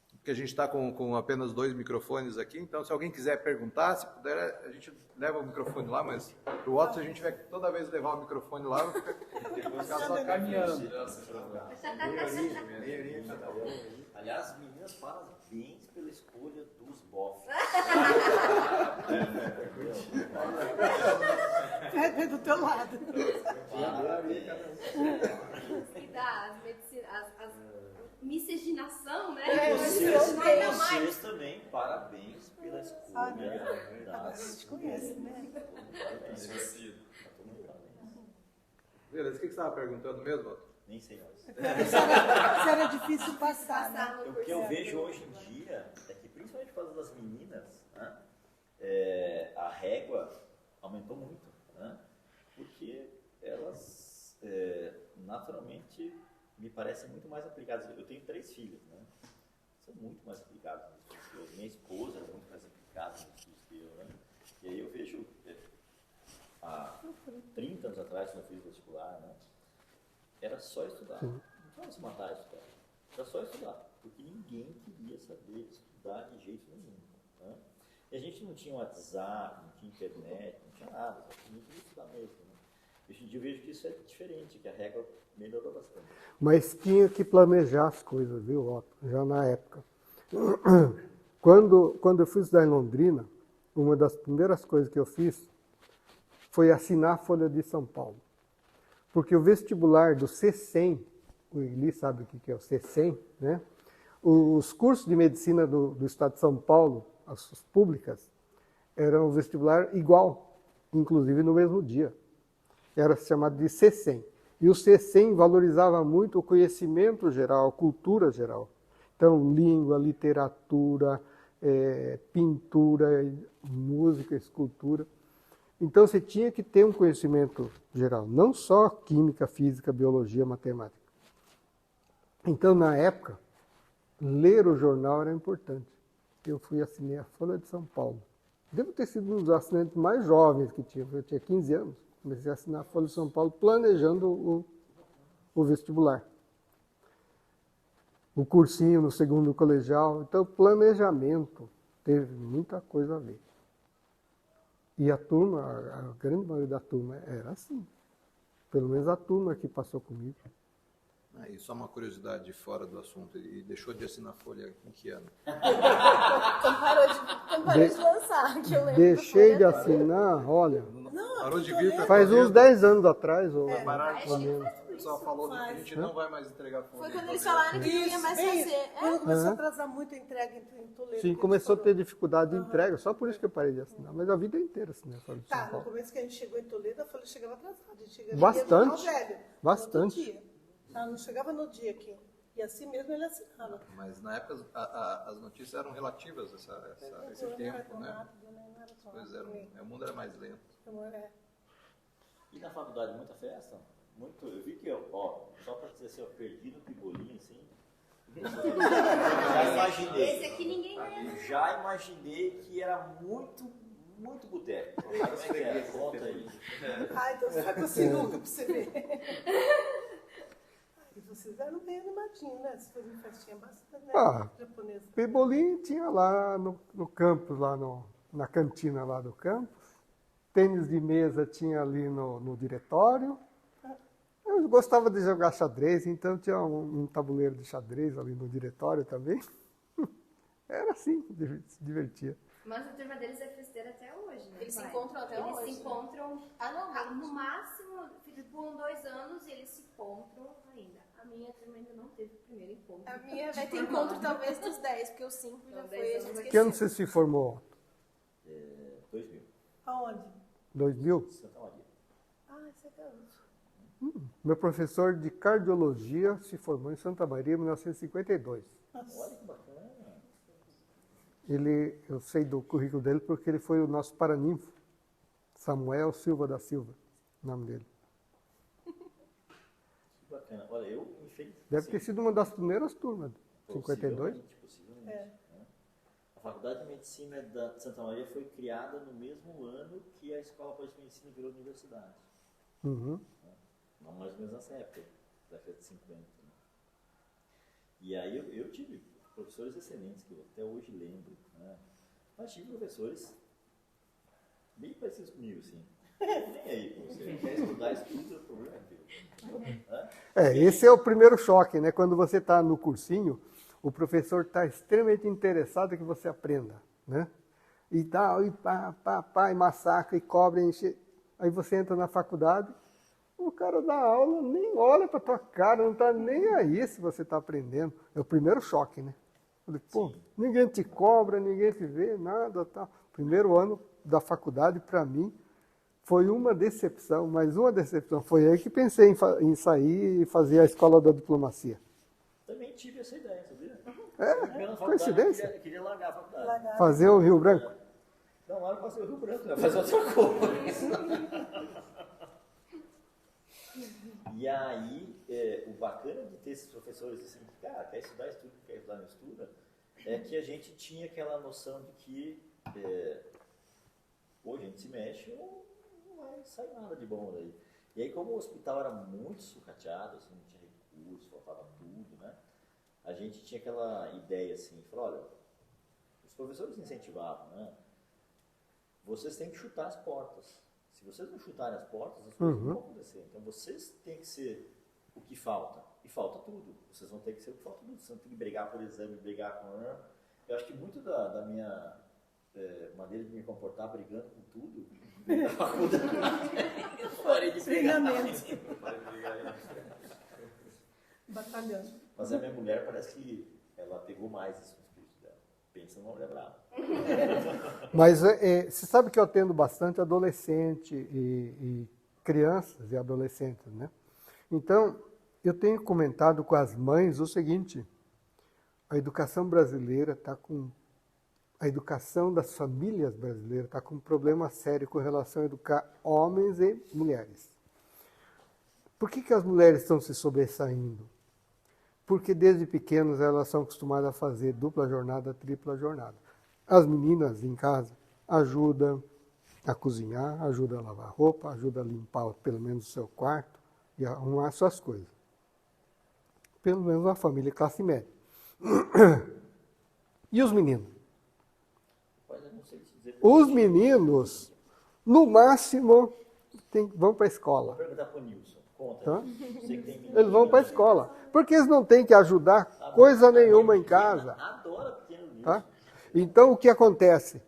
Porque a gente está com apenas 2 microfones aqui, então se alguém quiser perguntar, se puder, a gente leva o microfone lá, mas o Otto, se a gente tiver que toda vez levar o microfone lá, vai ficar só caminhando. Aliás, meninas, parabéns pela escolha dos bofs. É do teu lado. Miscigenação, né? Vocês também, parabéns pela escolha Agora a gente conhece, né? Beleza, o que você estava perguntando mesmo, Otto? Nem sei mais. Se era difícil passar, né? Passar no O que eu curso. vejo hoje em dia é que, principalmente por causa das meninas, né, a régua aumentou muito, né, porque elas naturalmente me parecem muito mais aplicadas. Eu tenho 3 filhos, né, são muito mais aplicadas nos estudos que eu. Minha esposa é muito mais aplicada nos estudos que eu, né, e aí eu vejo, há 30 anos atrás, quando eu fiz vestibular, né, era só estudar, não precisava se matar a estudar, era só estudar, porque ninguém queria saber estudar de jeito nenhum, né? E a gente não tinha WhatsApp, não tinha internet, não tinha nada, a gente queria estudar mesmo, né? Hoje em dia eu vejo que isso é diferente, que a régua melhorou bastante. Mas tinha que planejar as coisas, viu, Otto? Já na época. Quando eu fui estudar em Londrina, uma das primeiras coisas que eu fiz foi assinar a Folha de São Paulo. Porque o vestibular do C100, o Eli sabe o que é o C100, né? Os cursos de medicina do estado de São Paulo, as públicas, eram vestibular igual, inclusive no mesmo dia. Era chamado de C100. E o C100 valorizava muito o conhecimento geral, a cultura geral. Então, língua, literatura, pintura, música, escultura. Então, você tinha que ter um conhecimento geral, não só química, física, biologia, matemática. Então, na época, ler o jornal era importante. Eu fui assinei a Folha de São Paulo. Devo ter sido um dos assinantes mais jovens que tinha. Eu tinha 15 anos. Comecei a assinar a Folha de São Paulo planejando o vestibular. O cursinho no segundo colegial. Então, planejamento teve muita coisa a ver. E a turma, a grande maioria da turma era assim. Pelo menos a turma que passou comigo. E só uma curiosidade fora do assunto, e deixou de assinar Folha em que ano? Quando parou de lançar, que eu lembro. Deixei de assinar, olha, Parou de vir para faz uns 10 anos atrás. Ou menos. O pessoal falou que a gente não vai mais entregar Folha. Foi quando eles falaram que não ia mais fazer. Quando começou a atrasar muito a entrega em Toledo. Sim, começou a ter dificuldade de entrega, só por isso que eu parei de assinar. Mas a vida inteira assinei a Folha de São Tá, no Paulo. começo que a gente chegou em Toledo, a Folha chegava atrasada. A gente chegava Bastante, ia no velho, bastante. no outro dia. Ela não chegava no dia aqui. E assim mesmo ele assinava. Mas na época as notícias eram relativas a esse tempo, né? Pois o mundo era mais lento. E na faculdade, muita festa? Muito, eu vi que, ó, só para dizer assim, eu perdi no pibolinho, assim. Já imaginei. Esse aqui ninguém ganha. Já imaginei que era muito boteco. Como é que era? Conta aí. Ah, então você vai com a sinuca pra você ver. E vocês eram bem animadinhos, né? Vocês faziam festinha bastante, né? Japonesa. Pebolim tinha lá no campus, lá na cantina lá do campus. Tênis de mesa tinha ali no diretório. Eu gostava de jogar xadrez, então tinha um tabuleiro de xadrez ali no diretório também. Era assim, se divertia. Mas a turma deles é festeira até hoje, né? Eles se pai? encontram até Eles hoje. se encontram Anualmente. no máximo, por 2 anos, e eles se encontram ainda. A minha turma ainda não teve o primeiro encontro. A minha vai ter encontro talvez dos 10, porque os 5 já Então, foi 10 anos. Que ano esquecido. você se formou? 2000, Aonde? 2000? Santa Maria. Ah, isso é garoto. Meu professor de cardiologia se formou em Santa Maria em 1952. Olha que bacana. Eu sei do currículo dele porque ele foi o nosso paraninfo. Samuel Silva da Silva, o nome dele. Que bacana. Olha, eu, infelizmente... Deve ter sido uma das primeiras turmas, 52. Possivelmente. Né? A Faculdade de Medicina de Santa Maria foi criada no mesmo ano que a Escola de Medicina virou universidade. Uhum. Não mais ou menos nessa época, década de 50. Né? E aí eu tive professores excelentes, que eu até hoje lembro. Né? Mas tive professores bem parecidos comigo, assim. Nem aí com você. Quer estudar, estuda, o problema é teu. Esse é o primeiro choque, né? Quando você está no cursinho, o professor está extremamente interessado que você aprenda, né? E tal, e pá, e massacra, e cobra, e enche. Aí você entra na faculdade, o cara da aula nem olha para tua cara, não está nem aí se você está aprendendo. É o primeiro choque, né? Falei, pô, ninguém te cobra, ninguém te vê, nada, tal. Primeiro ano da faculdade, para mim, foi uma decepção, mas uma decepção. Foi aí que pensei em sair e fazer a escola da diplomacia. Também tive essa ideia, sabia? É, coincidência. Queria largar a faculdade. Fazer o Rio Branco. Não, lá eu passei o Rio Branco, ia fazer outra coisa. E aí, o bacana de ter esses professores assim, que, cara, quer estudar, estuda, quer estudar, não estuda, é que a gente tinha aquela noção de que hoje a gente se mexe, não vai sair nada de bom daí. E aí, como o hospital era muito sucateado, assim, não tinha recurso, faltava tudo, né? A gente tinha aquela ideia assim, falou, olha, os professores incentivavam, né? Vocês têm que chutar as portas. Se vocês não chutarem as portas, as coisas não vão acontecer. Então vocês têm que ser o que falta. E falta tudo. Vocês vão ter que ser o que falta tudo. Vocês vão ter que brigar por exame, brigar com... Eu acho que muito da minha maneira de me comportar brigando com tudo, na faculdade, eu parei de brigar. Batalhando. Mas a minha mulher parece que ela pegou mais isso no espírito dela. Pensa numa mulher brava. Mas você sabe que eu atendo bastante adolescente e crianças e adolescentes, né? Então, eu tenho comentado com as mães o seguinte, a educação brasileira está com... A educação das famílias brasileiras está com um problema sério com relação a educar homens e mulheres. Por que as mulheres estão se sobressaindo? Porque desde pequenos elas são acostumadas a fazer dupla jornada, tripla jornada. As meninas em casa ajudam a cozinhar, ajudam a lavar roupa, ajudam a limpar pelo menos o seu quarto e arrumar suas coisas. Pelo menos uma família classe média. E os meninos? Os meninos, no máximo, vão para a escola. Vou perguntar para o Nilson. Conta. Tá? Você que tem menino, Eles vão para a escola. Porque eles não têm que ajudar coisa nenhuma em casa. Adora pequeno Nilson. Tá? Então, o que acontece?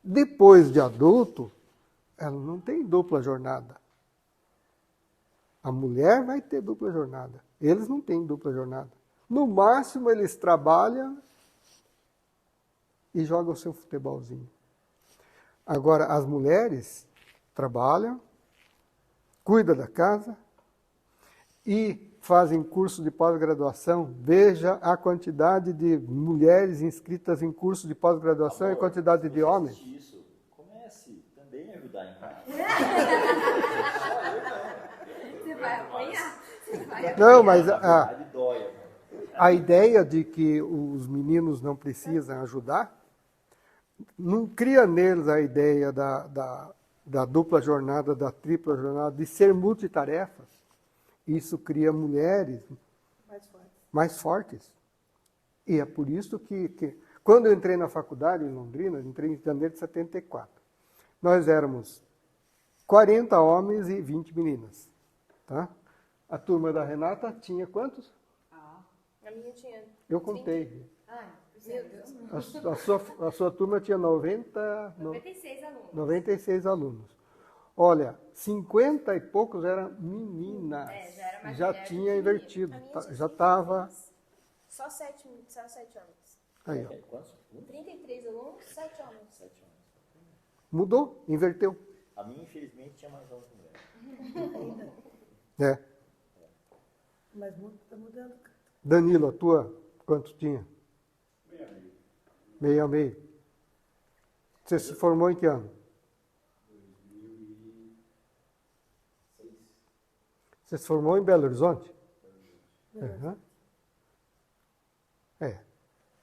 Depois de adulto, ela não tem dupla jornada. A mulher vai ter dupla jornada. Eles não têm dupla jornada. No máximo, eles trabalham e jogam o seu futebolzinho. Agora, as mulheres trabalham, cuidam da casa e fazem curso de pós-graduação. Veja a quantidade de mulheres inscritas em curso de pós-graduação e a quantidade de homens. Isso. Comece também a ajudar em casa. Você vai apanhar. Não, mas A a ideia de que os meninos não precisam ajudar não cria neles a ideia da dupla jornada, da tripla jornada, de ser multitarefas. Isso cria mulheres mais fortes. E é por isso que quando eu entrei na faculdade em Londrina, entrei em janeiro de 74, nós éramos 40 homens e 20 meninas. Tá? A turma da Renata tinha quantos? A minha tinha. Eu contei. Ai, meu Deus. A sua turma tinha 96 alunos. 96 alunos. Olha, 50 e poucos eram meninas. Já era mais já mulher do tinha que invertido. A minha Já estava... Só 7 homens. Aí, ó. Quantos? 33 alunos, 7 homens. 7 anos. Mudou, inverteu. A minha, infelizmente, tinha mais homens que mulheres. É. Mas está mudando. Danilo, a tua, quanto tinha? Meio a meio. Você se formou em que ano? 2006. Você se formou em Belo Horizonte? Uhum.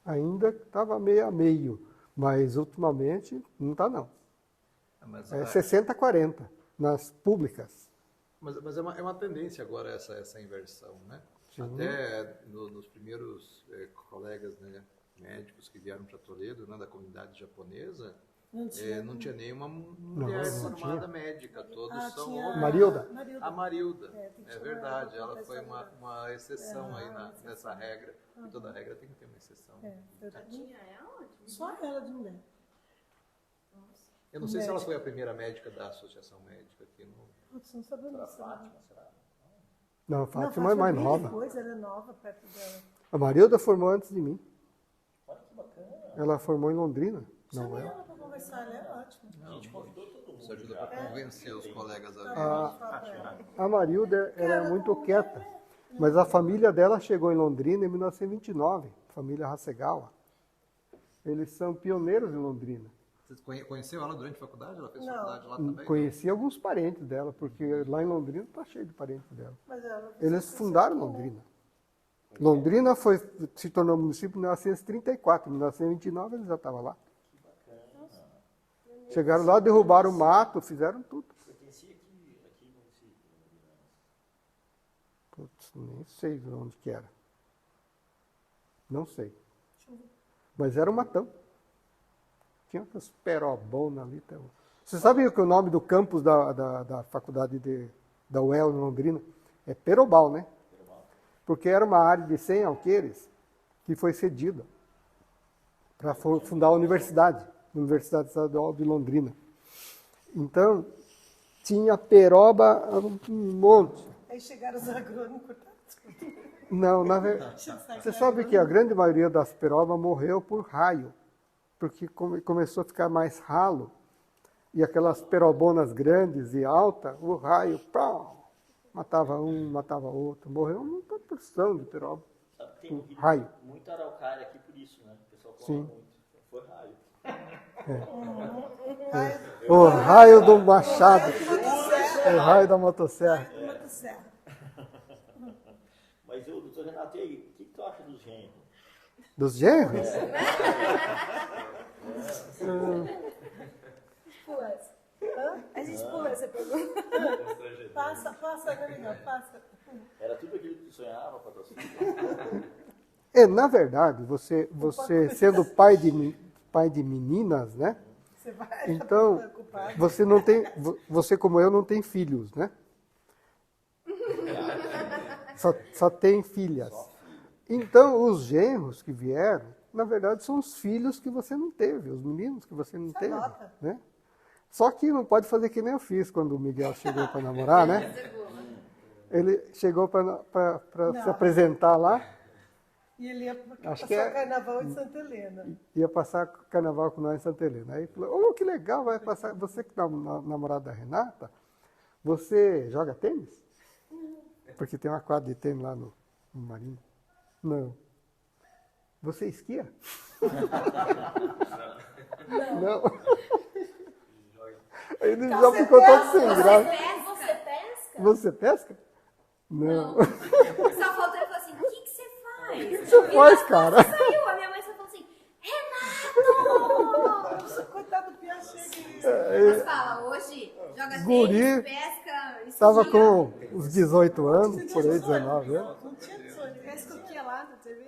Ainda estava meio a meio, mas ultimamente não está não. Mas, É 60-40 nas públicas. mas é uma tendência agora essa inversão, né? Sim. Até nos primeiros colegas, né, médicos que vieram para Toledo, né, da comunidade japonesa, não tinha nenhuma mulher não formada tinha. médica, todos são tinha homens. Marilda? A Marilda, tem que é chamar verdade, ela ela pra foi fazer uma exceção aí nessa regra, e toda regra tem que ter uma exceção. Tinha, é ótimo. Só ela de mulher. Eu não sei se ela foi a primeira médica da Associação Médica aqui no... Putz, não sabemos Será disso. Fátima, será? Não, a Fátima é mais bem nova. Depois, ela é nova perto dela. A Marilda formou antes de mim. Ela formou em Londrina, na Chamei UEL. ela para conversar, ela é ótima. A gente convidou todo mundo. Isso ajuda já. para convencer os colegas a Tá vir. bom, vou falar pra ela. A Marilda era muito quieta, mas a família dela chegou em Londrina em 1929, família Hasegawa. Eles são pioneiros em Londrina. Você conheceu ela durante a faculdade? Ela fez Não. faculdade lá também? Conheci alguns parentes dela, porque lá em Londrina está cheio de parentes dela. Mas ela Eles fundaram Londrina. Londrina se tornou município em 1934. Em 1929 eles já estavam lá. Chegaram lá, derrubaram o mato, fizeram tudo. Pertencia aqui no município. Putz, nem sei de onde que era. Não sei. Mas era um matão. Tinha umas perobonas ali. Você sabe que o nome do campus da faculdade da UEL em Londrina é Perobal, né? Porque era uma área de 100 alqueires que foi cedida para fundar a universidade, a Universidade Estadual de Londrina. Então, tinha peroba um monte. Aí chegaram os agrônomos, cortaram tudo. Não, na verdade. Você sabe que a grande maioria das perobas morreu por raio, porque começou a ficar mais ralo, e aquelas perobonas grandes e altas, o raio, pau, matava um, matava outro, morreu uma porção de peroba. Sabe que tem morrido Raio. muito araucária aqui por isso, né? O pessoal corre Sim. muito. Foi raio. O raio do machado, o raio da motosserra. Motosserra. Mas, doutor Renato, e aí, o que tu acha dos genros? Dos genros? Pula essa. A gente pula essa pergunta. Passa, Gabriel, passa. Era tudo aquilo que tu sonhava com a tua filha? Na verdade, você sendo pai de meninas, né? Você vai Então, preocupado. você como eu não tem filhos, né? Só tem filhas. Então, os genros que vieram, na verdade, são os filhos que você não teve, os meninos que você não teve, nota. né? Só que não pode fazer que nem eu fiz quando o Miguel chegou para namorar, né? Ele chegou para se apresentar lá, E ele ia Acho passar que é- carnaval em Santa Helena. ia passar carnaval com nós em Santa Helena. Aí falou, oh, que legal, vai passar. Você que é namorada da Renata, você joga tênis? Porque tem uma quadra de tênis lá no Marinho. Não. Você esquia? Não. Aí ele já ficou todo sem graça. Você pesca? Você pesca? Não. Só faltou ele falar assim, o que você faz? O que você faz, cara? Saiu, a minha mãe só falou assim, Renato! Coitado do Piachet. Mas fala, hoje joga Guri, tênis, pesca, Estava esquia. com uns 18 anos, por aí, 19 anos. Não tinha sonho. Pesca o que lá na TV?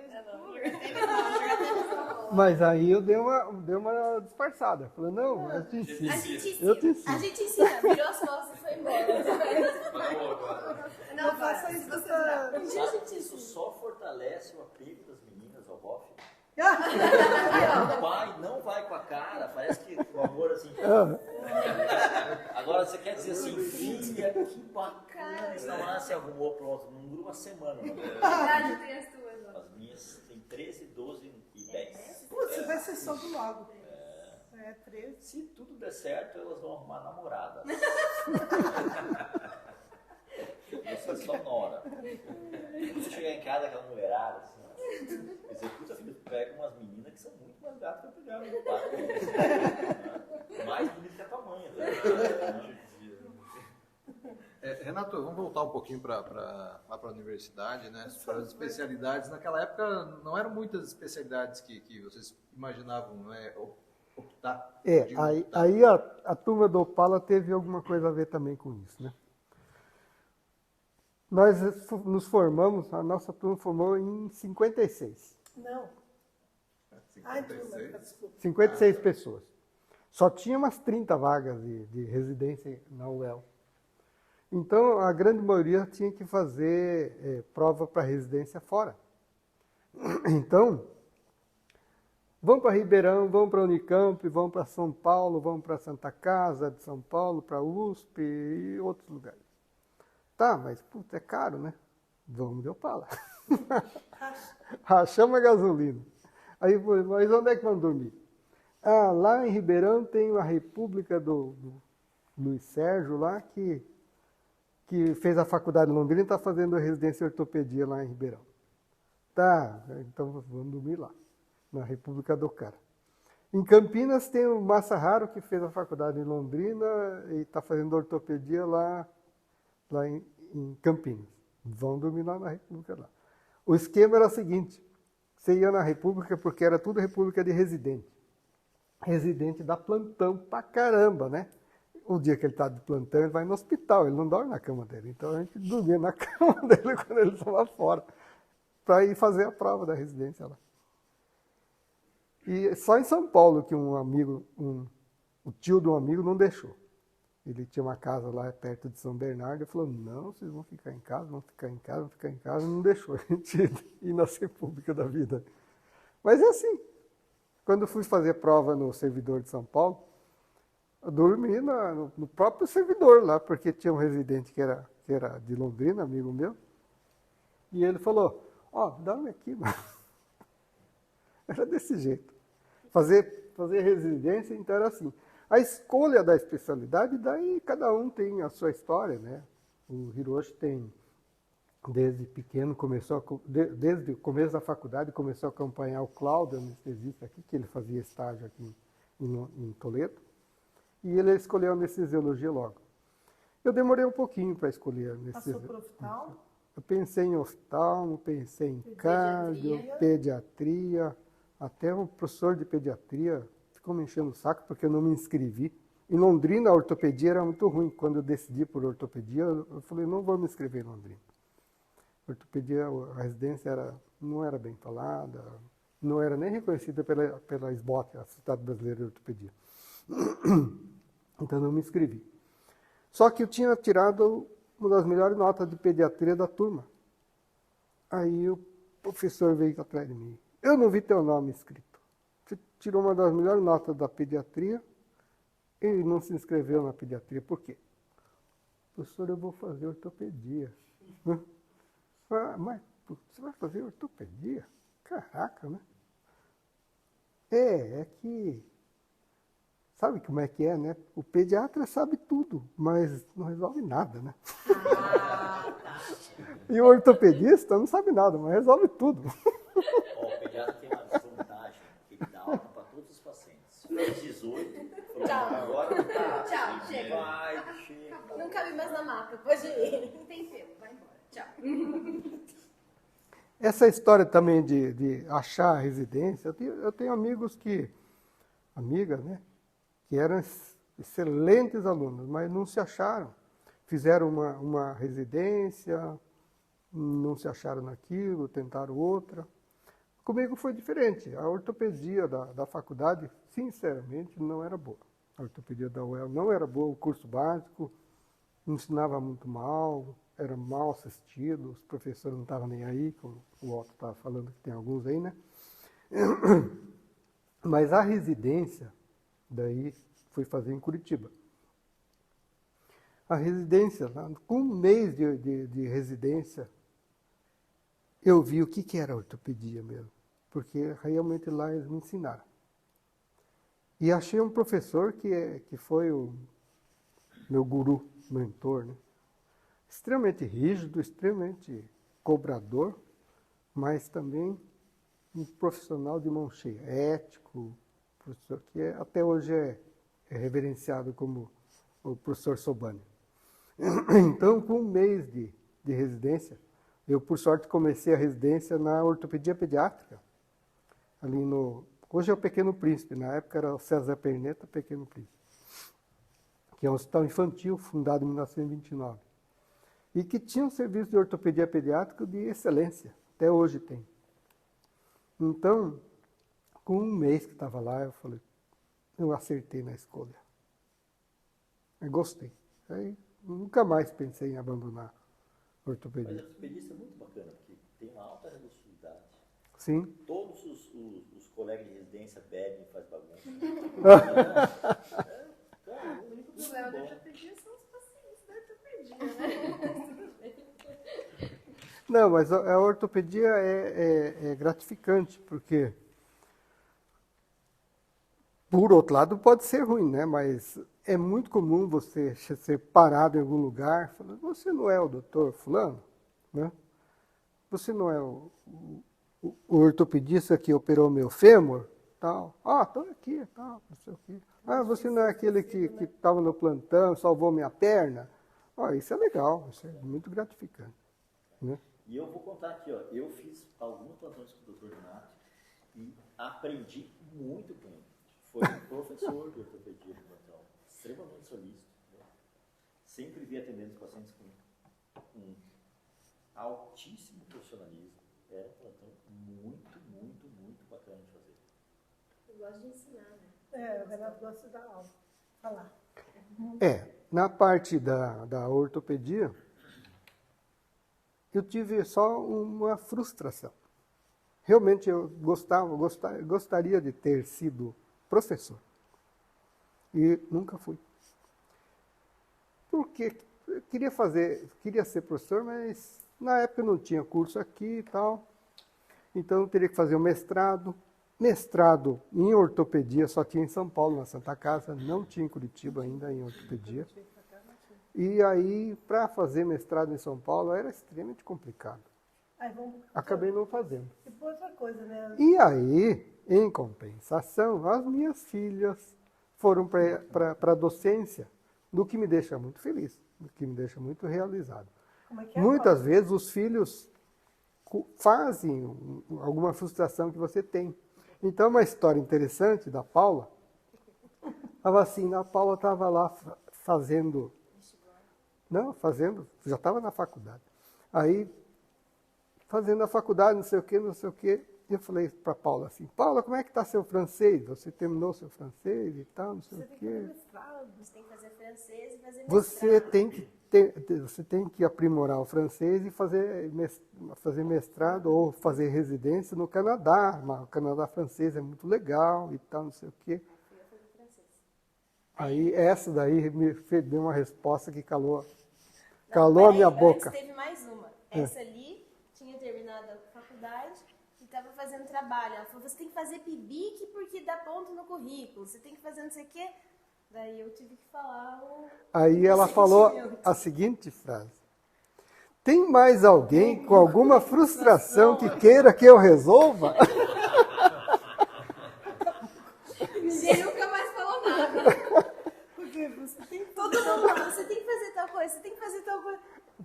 Mas aí eu dei uma disfarçada. Falei, não, eu te ensino. A gente ensina. Eu te A ensino. gente ensina, virou as costas e foi embora. Não faça isso, se você tá? Um dia a gente Isso ensina. só fortalece o apego das meninas ao bofe. Ah, O pai não vai com a cara, parece que o amor assim. Ah, Agora você quer dizer assim, filha, que bacana, esse namorado se arrumou, pronto, não dura uma semana. Né? Que idade tem as tuas? ó? As minhas têm 13, 12 e 10. Putz, vai ser sogro logo. É, 13. Se tudo der certo, elas vão arrumar namorada. Você só nora. Quando você chegar em casa, aquela mulherada, assim, ó, executa, filho, pega umas meninas que são muito mais gatas que eu pegava no parque. Mais bonita que a tua mãe. Né? Renato, vamos voltar um pouquinho lá para a universidade, né? Para as especialidades. Naquela época não eram muitas especialidades que vocês imaginavam, não é? Optar. de optar. Aí a turma do Opala teve alguma coisa a ver também com isso, né? Nós nos formamos, a nossa turma formou em 56. Não. Ai, turma, desculpa. 56 pessoas. Só tinha umas 30 vagas de residência na UEL. Então, a grande maioria tinha que fazer prova para residência fora. Então, vão para Ribeirão, vão para Unicamp, vão para São Paulo, vão para Santa Casa de São Paulo, para USP e outros lugares. Tá, mas putz, é caro, né? Vamos de Opala. Rachamos a gasolina. Aí eu falei, mas onde é que vão dormir? Ah, lá em Ribeirão tem a República do Luiz Sérgio lá, que fez a faculdade em Londrina e está fazendo a residência em ortopedia lá em Ribeirão. Tá, então vamos dormir lá, na República do cara. Em Campinas tem o Massa Raro, que fez a faculdade em Londrina e está fazendo ortopedia lá em Campinas. Vão dormir lá na República lá. O esquema era o seguinte, você ia na República porque era tudo República de residente. Residente dá plantão pra caramba, né? O dia que ele está de plantão, ele vai no hospital, ele não dorme na cama dele. Então a gente dormia na cama dele quando ele estava fora, para ir fazer a prova da residência lá. E só em São Paulo que um amigo, o tio de um amigo não deixou. Ele tinha uma casa lá perto de São Bernardo, ele falou, não, vocês vão ficar em casa, vão ficar em casa, vão ficar em casa. Não deixou a gente ir na República da Vida. Mas é assim, quando eu fui fazer prova no servidor de São Paulo, eu dormi no próprio servidor lá, porque tinha um residente que era de Londrina, amigo meu, e ele falou, dorme aqui, mano. Era desse jeito. Fazer residência, então era assim. A escolha da especialidade, daí cada um tem a sua história, né? O Hiroshi tem, desde pequeno, desde o começo da faculdade, começou a acompanhar o Cláudio, anestesista aqui, que ele fazia estágio aqui em Toledo, e ele escolheu a anestesiologia logo. Eu demorei um pouquinho para escolher a anestesiologia. Passou para o oftalmo? Eu pensei em oftalmo, pensei em cardio, pediatria, até o professor de pediatria ficou me enchendo o saco porque eu não me inscrevi. Em Londrina, a ortopedia era muito ruim. Quando eu decidi por ortopedia, eu falei, não vou me inscrever em Londrina. Ortopedia, a residência não era bem falada, não era nem reconhecida pela SBOT, a Sociedade Brasileira de Ortopedia. Então, não me inscrevi. Só que eu tinha tirado uma das melhores notas de pediatria da turma. Aí o professor veio atrás de mim. Eu não vi teu nome escrito. Você tirou uma das melhores notas da pediatria e não se inscreveu na pediatria. Por quê? Professor, eu vou fazer ortopedia. Mas você vai fazer ortopedia? Caraca, né? É que... Sabe como é que é, né? O pediatra sabe tudo, mas não resolve nada, né? E o ortopedista não sabe nada, mas resolve tudo. O pediatra tem uma vantagem, que ele dá alta para todos os pacientes. Fez 18, falou, agora tá. Tchau, chega. Vai, chega. Não cabe mais na maca, pode ir. Não tem tempo, vai embora. Tchau. Essa história também de achar a residência, eu tenho amigos amigas, né? Que eram excelentes alunos, mas não se acharam. Fizeram uma residência, não se acharam naquilo, tentaram outra. Comigo foi diferente. A ortopedia da faculdade, sinceramente, não era boa. A ortopedia da UEL não era boa, o curso básico ensinava muito mal, era mal assistido, os professores não estavam nem aí, como o Otto estava falando que tem alguns aí, né? Mas a residência, daí fui fazer em Curitiba. A residência, com um mês de residência, eu vi o que era ortopedia mesmo, porque realmente lá eles me ensinaram. E achei um professor que foi o meu guru, mentor, né? Extremamente rígido, extremamente cobrador, mas também um profissional de mão cheia, ético, professor que até hoje é reverenciado como o professor Sobani. Então, com um mês de residência, eu, por sorte, comecei a residência na ortopedia pediátrica, ali hoje é o Pequeno Príncipe, na época era o César Perneta, Pequeno Príncipe, que é um hospital infantil fundado em 1929, e que tinha um serviço de ortopedia pediátrica de excelência, até hoje tem. Então, com um mês que estava lá, eu acertei na escolha. Eu gostei. Aí, nunca mais pensei em abandonar a ortopedia. Mas a ortopedista é muito bacana, porque tem uma alta redutividade. Sim. Todos os colegas de residência bebem e fazem bagunça. O Léo da ortopedia são os pacientes da ortopedia, né? Não, mas a ortopedia é gratificante, porque Por outro lado, pode ser ruim, né? Mas é muito comum você ser parado em algum lugar, falando, você não é o doutor fulano, né? Você não é o ortopedista que operou meu fêmur, tal. Ah, estou aqui, tal, não sei o quê. Ah, você não é aquele que estava no plantão, salvou minha perna. Ah, isso é legal, isso é muito gratificante, né? E eu vou contar aqui, ó, eu fiz alguns plantões com o Dr. Renato e aprendi muito com ele. Foi um professor de ortopedia de plantão, extremamente solícito, né? Sempre vi atendendo os pacientes com um altíssimo profissionalismo. Era um plantão muito, muito, muito bacana de fazer. Eu gosto de ensinar, né? O Renato gosta de dar aula, falar. Na parte da ortopedia, eu tive só uma frustração. Realmente eu gostaria de ter sido professor. E nunca fui. Porque eu queria ser professor, mas na época não tinha curso aqui e tal. Então eu teria que fazer o mestrado. Mestrado em ortopedia só tinha em São Paulo, na Santa Casa, não tinha em Curitiba ainda em ortopedia. E aí, para fazer mestrado em São Paulo, era extremamente complicado. Acabei não fazendo. E por outra coisa, né? E aí, em compensação, as minhas filhas foram para a docência, do que me deixa muito feliz, do que me deixa muito realizado. Como é que é? Muitas vezes os filhos fazem alguma frustração que você tem. Então, uma história interessante da Paula, estava assim, a Paula estava lá fazendo, já estava na faculdade. Aí, fazendo a faculdade, não sei o quê, eu falei para a Paula assim, Paula, como é que está seu francês? Você terminou seu francês e tal, não sei o quê. Você tem que fazer francês e fazer mestrado. Você tem que aprimorar o francês e fazer mestrado ou fazer residência no Canadá. O Canadá francês é muito legal e tal, não sei o quê. Aí essa daí me deu uma resposta que calou a minha boca. Antes teve mais uma. Essa ali tinha terminado a faculdade e estava fazendo trabalho. Ela falou, você tem que fazer PIBIC porque dá ponto no currículo. Você tem que fazer não sei o quê. Daí eu tive que falar Aí ela falou a seguinte frase. Tem mais alguém com alguma frustração que queira que eu resolva? Ninguém nunca mais falou nada. Porque você tem que todo mundo falando, você tem que fazer tal coisa, você tem que fazer tal coisa.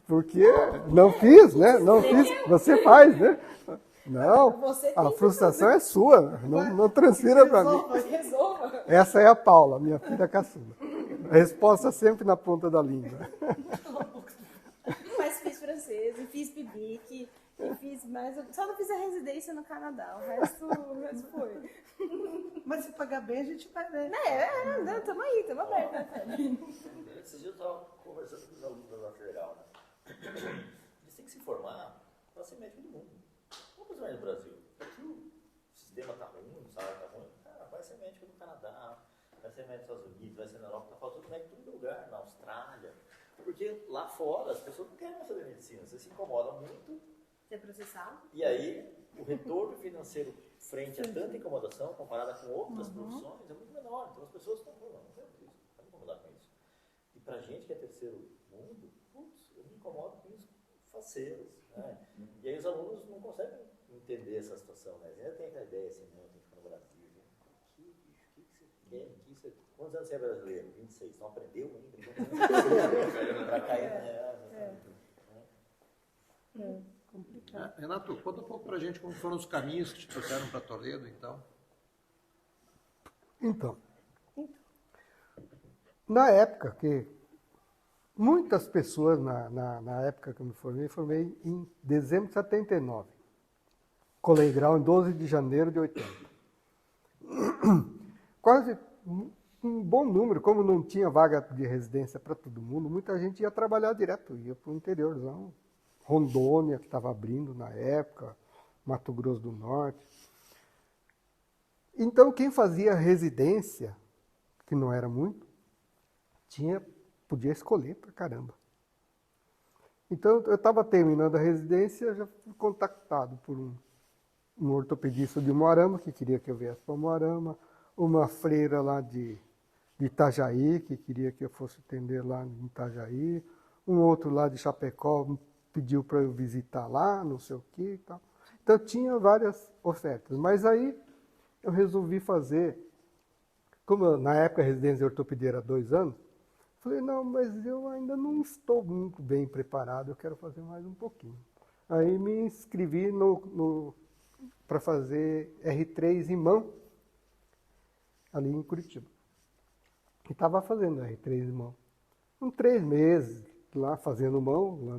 Porque não fiz, né? Não fiz, você faz, né? Não, a frustração é sua, não transfira para mim. Resolva. Essa é a Paula, minha filha caçula. A resposta sempre na ponta da língua. Mas fiz francês, e fiz PIBIC, e fiz mais. Só não fiz a residência no Canadá, o resto foi. Mas se pagar bem, a gente vai ver. Tamo aí, tamo aberto. Esses dias eu estava conversando com os alunos da federal, né? Eles têm que se formar para ser médico do mundo. Vamos mais no Brasil. Aqui o sistema está ruim, o salário está ruim. Cara, vai ser médico no Canadá, vai ser médico nos Estados Unidos, vai ser na Europa, tá faltando médico em todo lugar, na Austrália. Porque lá fora as pessoas não querem mais fazer medicina, você se incomoda muito. Ser processado? E aí o retorno financeiro frente a tanta incomodação comparada com outras profissões é muito menor. Então as pessoas estão falando, não quero isso, não quero me incomodar com isso. E pra gente que é terceiro mundo, putz, eu me incomodo com os faceiros. Né? E aí os alunos não conseguem entender essa situação, né? Ainda tem aquela ideia assim, não, tem que ficar no Brasil. O que você quer? Quantos anos você é brasileiro? 26. Não aprendeu ainda? Pra cair, né? Complicado. Renato, conta um pouco para a gente como foram os caminhos que te trouxeram para Toledo, então. Então, na época que muitas pessoas, na época que eu me formei em dezembro de 79. Colei grau em 12 de janeiro de 80. Quase um bom número, como não tinha vaga de residência para todo mundo, muita gente ia trabalhar direto, ia para o interiorzão. Rondônia, que estava abrindo na época, Mato Grosso do Norte. Então, quem fazia residência, que não era muito, podia escolher pra caramba. Então, eu estava terminando a residência, já fui contactado por um ortopedista de Umuarama, que queria que eu viesse para Umuarama, uma freira lá de Itajaí, que queria que eu fosse atender lá em Itajaí, um outro lá de Chapecó pediu para eu visitar lá, não sei o que e tal. Então tinha várias ofertas, mas aí eu resolvi fazer, como na época a residência de ortopedia era 2 anos, falei, não, mas eu ainda não estou muito bem preparado, eu quero fazer mais um pouquinho. Aí me inscrevi para fazer R3 em mão, ali em Curitiba. E estava fazendo R3 em mão. Com 3 meses lá fazendo mão, lá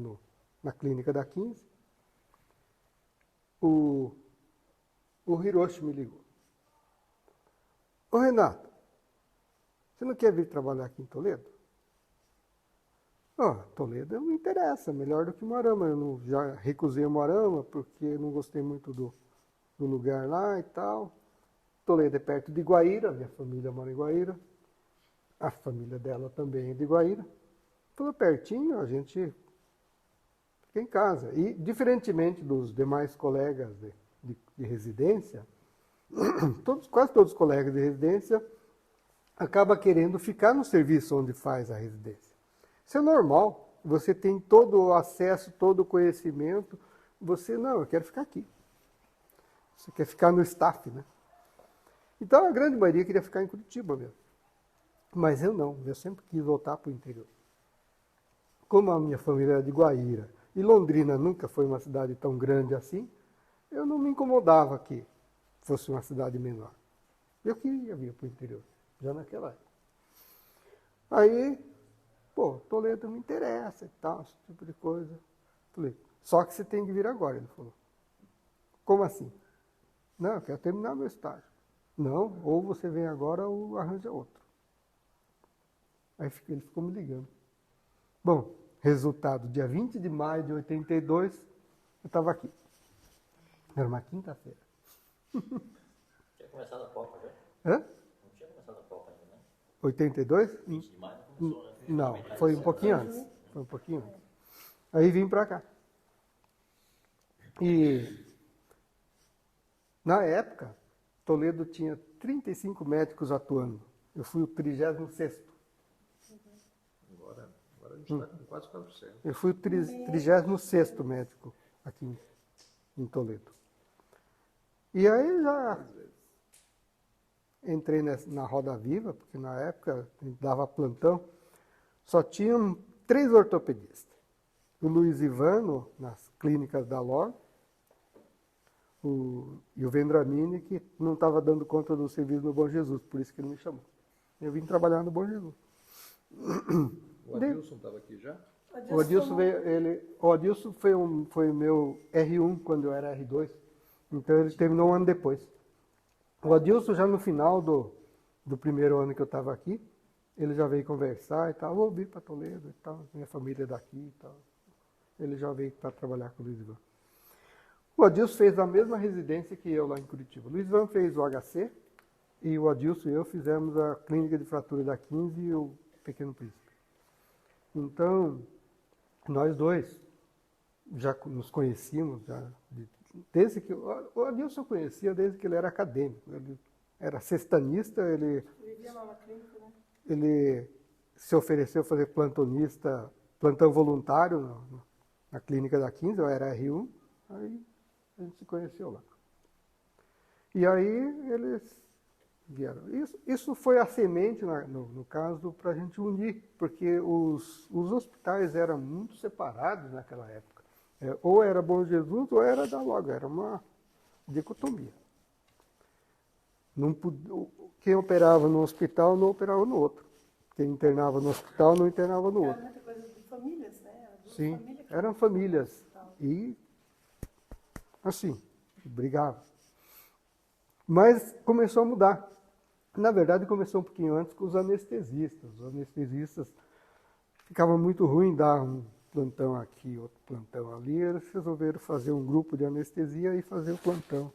na clínica da 15, o Hiroshi me ligou. Ô Renato, você não quer vir trabalhar aqui em Toledo? Toledo não me interessa, melhor do que Moarama. Eu já recusei o Moarama porque não gostei muito do lugar lá e tal. Toledo é perto de Guaíra, minha família mora em Guaíra. A família dela também é de Guaíra. Tudo pertinho, a gente fica em casa. E, diferentemente dos demais colegas de residência, quase todos os colegas de residência acabam querendo ficar no serviço onde faz a residência. Isso é normal. Você tem todo o acesso, todo o conhecimento. Você, não, eu quero ficar aqui. Você quer ficar no staff, né? Então, a grande maioria queria ficar em Curitiba mesmo. Mas eu não, eu sempre quis voltar para o interior. Como a minha família era de Guaíra e Londrina nunca foi uma cidade tão grande assim, eu não me incomodava que fosse uma cidade menor. Eu queria vir para o interior, já naquela época. Aí, Toledo me interessa e tal, esse tipo de coisa. Falei, só que você tem que vir agora, ele falou. Como assim? Não, eu quero terminar meu estágio. Não, ou você vem agora ou arranja outro. Aí ele ficou me ligando. Bom, resultado, dia 20 de maio de 82, eu estava aqui. Era uma quinta-feira. Tinha começado a Copa já? Hã? Não tinha começado a Copa ainda, né? 82? 20 de maio não começou, né? Não, foi um pouquinho antes. Foi um pouquinho antes. Aí vim para cá. E na época, Toledo tinha 35 médicos atuando. Eu fui o 36º. Agora a gente está com quase 4%. Eu fui o 36º médico aqui em Toledo. E aí já entrei na Roda Viva, porque na época a gente dava plantão, só tinham 3 ortopedistas. O Luiz Ivano, nas clínicas da LOR, e o Vendramini, que não estava dando conta do serviço no Bom Jesus, por isso que ele me chamou. Eu vim trabalhar no Bom Jesus. O Adilson estava aqui já? O Adilson foi o meu R1 quando eu era R2, então ele terminou um ano depois. O Adilson já no final do primeiro ano que eu estava aqui, ele já veio conversar e tal, vou vir para Toledo e tal, minha família é daqui e tal. Ele já veio para trabalhar com o Luiz Ivan. O Adilson fez a mesma residência que eu lá em Curitiba. O Luiz Ivan fez o HC e o Adilson e eu fizemos a clínica de fratura da 15 e o Pequeno Príncipe. Então, nós dois já nos conhecíamos, desde que o Adilson eu conhecia desde que ele era acadêmico. Ele era sextanista, ele Vivia lá na clínica, né? ele se ofereceu a fazer plantão voluntário na clínica da 15, eu era R1, aí a gente se conheceu lá. E aí eles vieram. Isso foi a semente, no caso, para a gente unir, porque os hospitais eram muito separados naquela época. Ou era Bom Jesus ou era da Logo, era uma dicotomia. Quem operava no hospital não operava no outro. Quem internava no hospital não internava no outro. Era muita coisa de famílias, né? Sim, Família que eram famílias. E, assim, brigavam. Mas começou a mudar. Na verdade, começou um pouquinho antes com os anestesistas. Os anestesistas ficava muito ruim dar um plantão aqui, outro plantão ali. Eles resolveram fazer um grupo de anestesia e fazer o plantão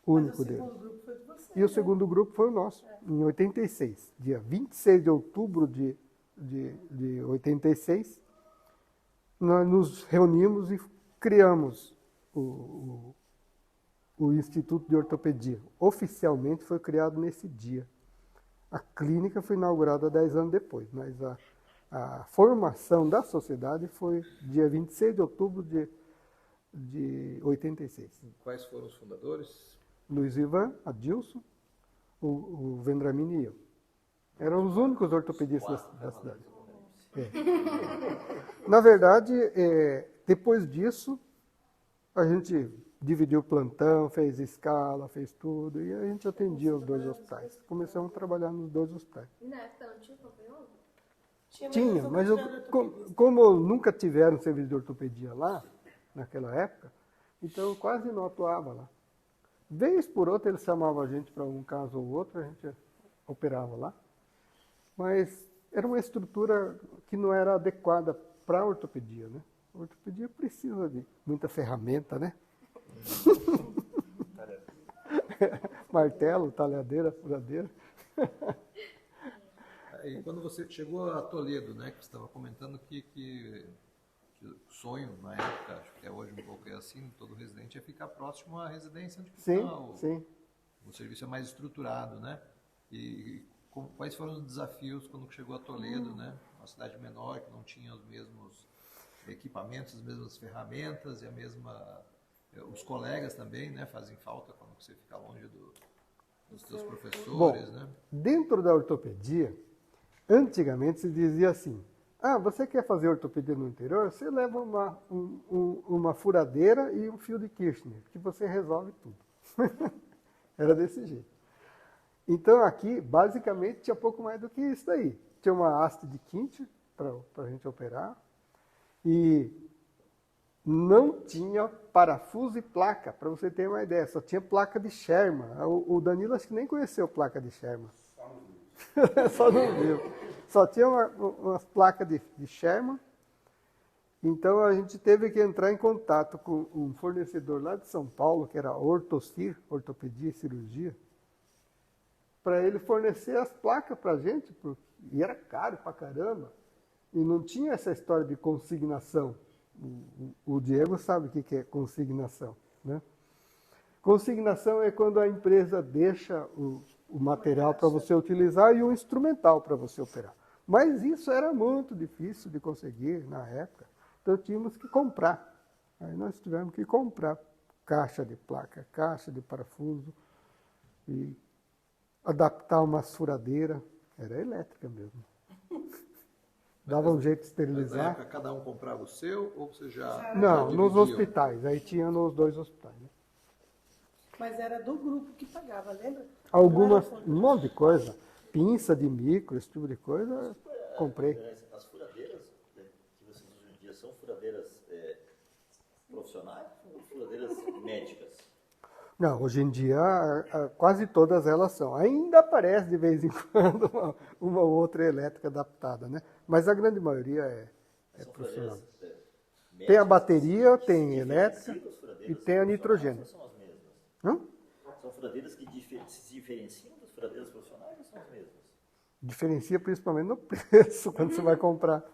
único deles. o segundo grupo foi de você, E o segundo grupo foi o nosso, em 86. Dia 26 de outubro de 86, nós nos reunimos e criamos o Instituto de Ortopedia. Oficialmente foi criado nesse dia. A clínica foi inaugurada 10 anos depois, mas a formação da sociedade foi dia 26 de outubro de 86. Quais foram os fundadores? Luiz Ivan, Adilson, o Vendramini e eu. Eram os únicos ortopedistas da cidade. Na verdade, depois disso, a gente dividiu o plantão, fez escala, fez tudo, e a gente atendia os 2 hospitais. Começamos a trabalhar nos 2 hospitais. E na época não tinha pavilhão? Tinha, mas como nunca tiveram serviço de ortopedia lá, naquela época, então eu quase não atuava lá. Vez por outra eles chamavam a gente para um caso ou outro, a gente operava lá, mas era uma estrutura que não era adequada para a ortopedia, né? A ortopedia precisa de muita ferramenta, né? Martelo, talhadeira, furadeira. E quando você chegou a Toledo, né, que você estava comentando que o sonho na época, acho que até hoje um pouco é assim, todo residente é ficar próximo à residência onde Sim. O serviço é mais estruturado, né? E quais foram os desafios quando chegou a Toledo, né? Uma cidade menor que não tinha os mesmos equipamentos, as mesmas ferramentas e os colegas também, né, fazem falta quando você fica longe dos seus professores. Bom, né? Dentro da ortopedia, antigamente se dizia assim, você quer fazer ortopedia no interior? Você leva uma furadeira e um fio de Kirchner, que você resolve tudo. Era desse jeito. Então aqui, basicamente, tinha pouco mais do que isso daí. Tinha uma haste de quinte para a gente operar e não tinha parafuso e placa, para você ter uma ideia. Só tinha placa de Sherman. O Danilo acho que nem conheceu placa de Sherman. Só não viu. Só tinha umas placas de Sherman. Então a gente teve que entrar em contato com um fornecedor lá de São Paulo, que era Ortocir, Ortopedia e Cirurgia, para ele fornecer as placas para a gente, e era caro pra caramba. E não tinha essa história de consignação. O Diego sabe o que é consignação, né? Consignação é quando a empresa deixa o material para você utilizar e o instrumental para você operar. Mas isso era muito difícil de conseguir na época, então tínhamos que comprar. Aí nós tivemos que comprar caixa de placa, caixa de parafuso e adaptar uma furadeira. Era elétrica mesmo. Dava um jeito de esterilizar. Na época, cada um comprava o seu ou você já Não, nos dividiam? hospitais. Aí tinha nos 2 hospitais. Né? Mas era do grupo que pagava, lembra? Um monte de coisa. Pinça de micro, esse tipo de coisa, comprei. As furadeiras que vocês usam hoje em dia são furadeiras profissionais ou furadeiras médicas? Não, hoje em dia quase todas elas são. Ainda aparece de vez em quando uma ou outra elétrica adaptada, né? Mas a grande maioria é profissional. Tem a bateria, tem elétrica e tem a nitrogênio. São as mesmas? Hã? São furadeiras que se diferenciam das furadeiras profissionais ou são as mesmas? Diferencia principalmente no preço quando você vai comprar.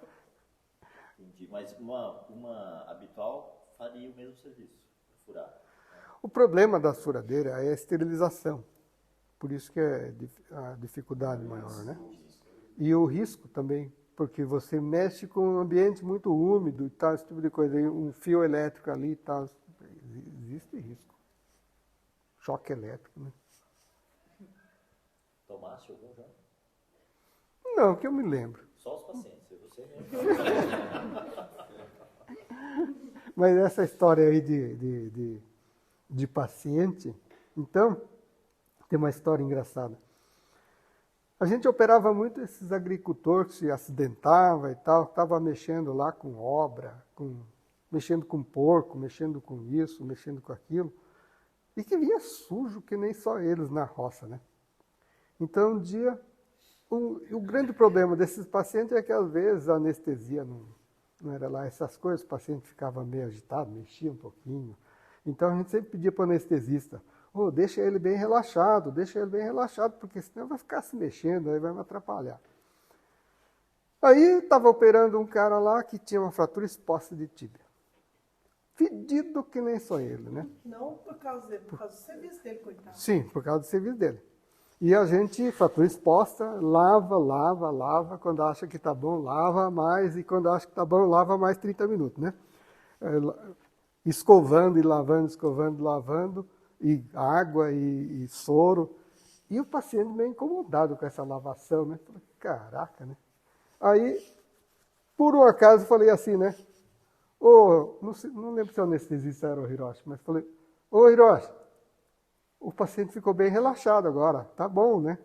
Entendi. Mas uma habitual faria o mesmo serviço, furar. O problema da furadeira é a esterilização. Por isso que é a dificuldade maior, né? E o risco também, porque você mexe com um ambiente muito úmido e tal, esse tipo de coisa. E um fio elétrico ali e tal, existe risco. Choque elétrico, né? Tomaste algum já? Não, que eu me lembro. Só os pacientes, você mesmo. Mas essa história aí de paciente, então, tem uma história engraçada. A gente operava muito esses agricultores que se acidentavam e tal, estavam mexendo lá com obra, mexendo com porco, mexendo com isso, mexendo com aquilo, e que vinha sujo que nem só eles na roça, né? Então, um dia, o grande problema desses pacientes é que às vezes a anestesia não era lá essas coisas, o paciente ficava meio agitado, mexia um pouquinho. Então a gente sempre pedia para o anestesista, deixa ele bem relaxado, porque senão vai ficar se mexendo, aí vai me atrapalhar. Aí estava operando um cara lá que tinha uma fratura exposta de tíbia. fedido que nem só ele, né? Não por causa dele, por causa do serviço dele, coitado. Sim, por causa do serviço dele. E a gente, fratura exposta, lava, quando acha que tá bom, lava mais, e quando acha que tá bom, lava mais 30 minutos, né? Escovando e lavando, e água e soro. E o paciente meio incomodado com essa lavação, né? Falei, caraca, né? Aí, por um acaso, falei assim, né? Não lembro se o anestesista era o Hiroshi, mas falei, ô Hiroshi, o paciente ficou bem relaxado agora, tá bom, né?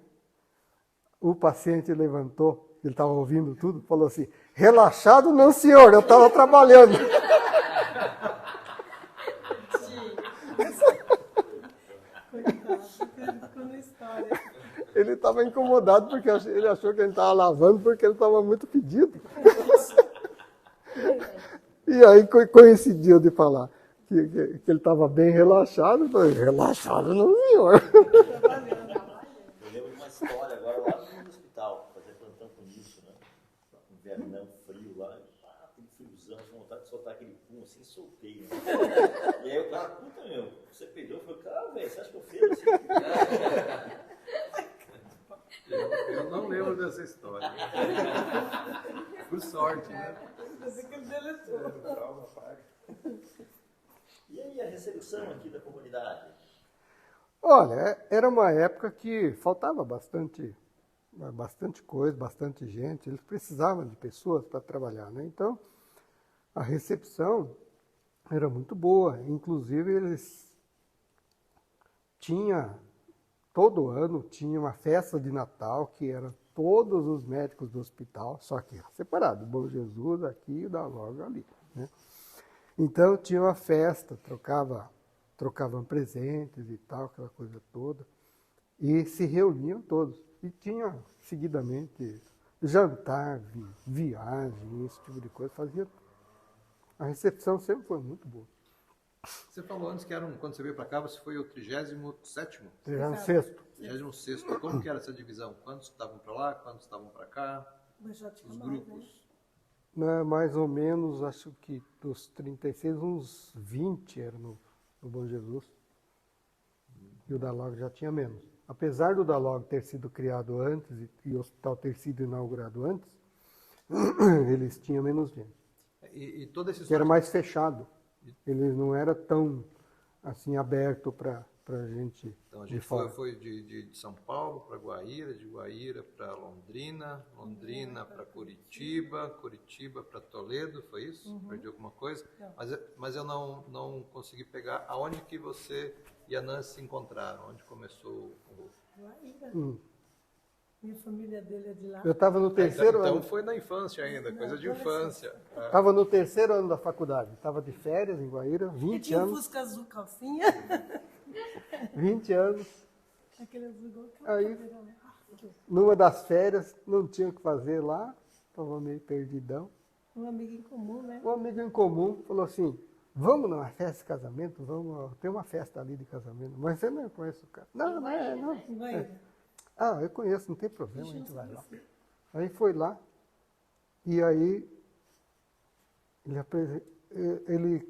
O paciente levantou, ele estava ouvindo tudo, falou assim, relaxado não, senhor, eu estava trabalhando. Ele estava incomodado porque ele achou que ele estava lavando porque ele estava muito pedido. E aí coincidiu de falar que ele estava bem relaxado. Eu falei, relaxado não, senhor. Eu lembro de uma história agora lá no hospital, fazer plantão com isso, né? Um Vietnã frio lá, aquele friozão, com vontade de soltar aquele pum assim, soltei, né? E aí o cara, puta meu, você perdeu? Eu falei, cara, velho, você acha que eu fiz assim? Eu não lembro dessa história. Por sorte, né? E aí a recepção aqui da comunidade? Olha, era uma época que faltava bastante coisa, bastante gente. Eles precisavam de pessoas para trabalhar, né? Então, a recepção era muito boa. Inclusive, eles todo ano tinha uma festa de Natal, que era todos os médicos do hospital, só que era separado, o Bom Jesus aqui e o da Logo ali, né? Então tinha uma festa, trocavam presentes e tal, aquela coisa toda, e se reuniam todos. E tinha, seguidamente, jantar, viagem, esse tipo de coisa, fazia. A recepção sempre foi muito boa. Você falou antes que quando você veio para cá, você foi o 37º? 36º. 36º. Como que era essa divisão? Quantos estavam para lá, quantos estavam para cá? Mas já tinha Os mais, grupos? Né, mais ou menos, acho que dos 36, uns 20 eram no Bom Jesus. E o Dalog já tinha menos. Apesar do Dalog ter sido criado antes e o hospital ter sido inaugurado antes, eles tinham menos gente. E toda essa Que história... era mais fechado. Ele não era tão assim aberto para gente, Então a de gente fora. foi de São Paulo para Guaíra, de Guaíra para Londrina, Londrina para Curitiba, Curitiba para Toledo, foi isso? Perdi alguma coisa? Mas eu não consegui pegar aonde que você e a Nancy se encontraram, onde começou o... Guaíra. Minha família dele é de lá. Eu estava no terceiro Então ano. foi na infância ainda, coisa de infância. Estava no terceiro ano da faculdade. Estava de férias em Guaíra, 20 Tinha um anos. Fusca azul calcinha. 20 anos. Aquele azul igual que Aí, numa das férias, não tinha o que fazer lá, estava meio perdidão. um amigo em comum, né? Um amigo em comum falou assim, vamos numa festa de casamento? Vamos, tem uma festa ali de casamento. Mas você não conhece o cara. Não, não. Em Guaíra. Ah, eu conheço, não tem problema, a gente vai lá. Aí foi lá, e aí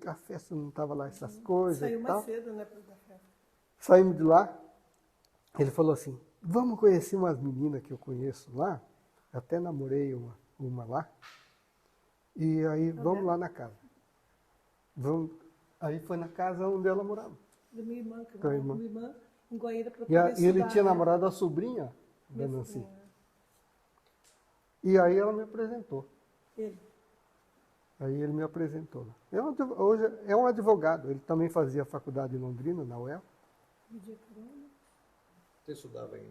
a festa não estava lá, essas coisas Saiu e mais tal. cedo, né, pra festa. Saímos de lá, ele falou assim, vamos conhecer umas meninas que eu conheço lá, até namorei uma lá, e aí vamos lá na casa. Aí foi na casa onde ela morava. Da minha irmã, que eu Da morava irmã. com minha irmã, em Guaíra, para E poder ele estudar, tinha né? namorado a sobrinha da Minha Nancy. sobrinha. E aí ela me apresentou. Ele. Aí ele me apresentou. Hoje é um advogado, ele também fazia faculdade em Londrina, na UEL. Pedia carona. Você estudava em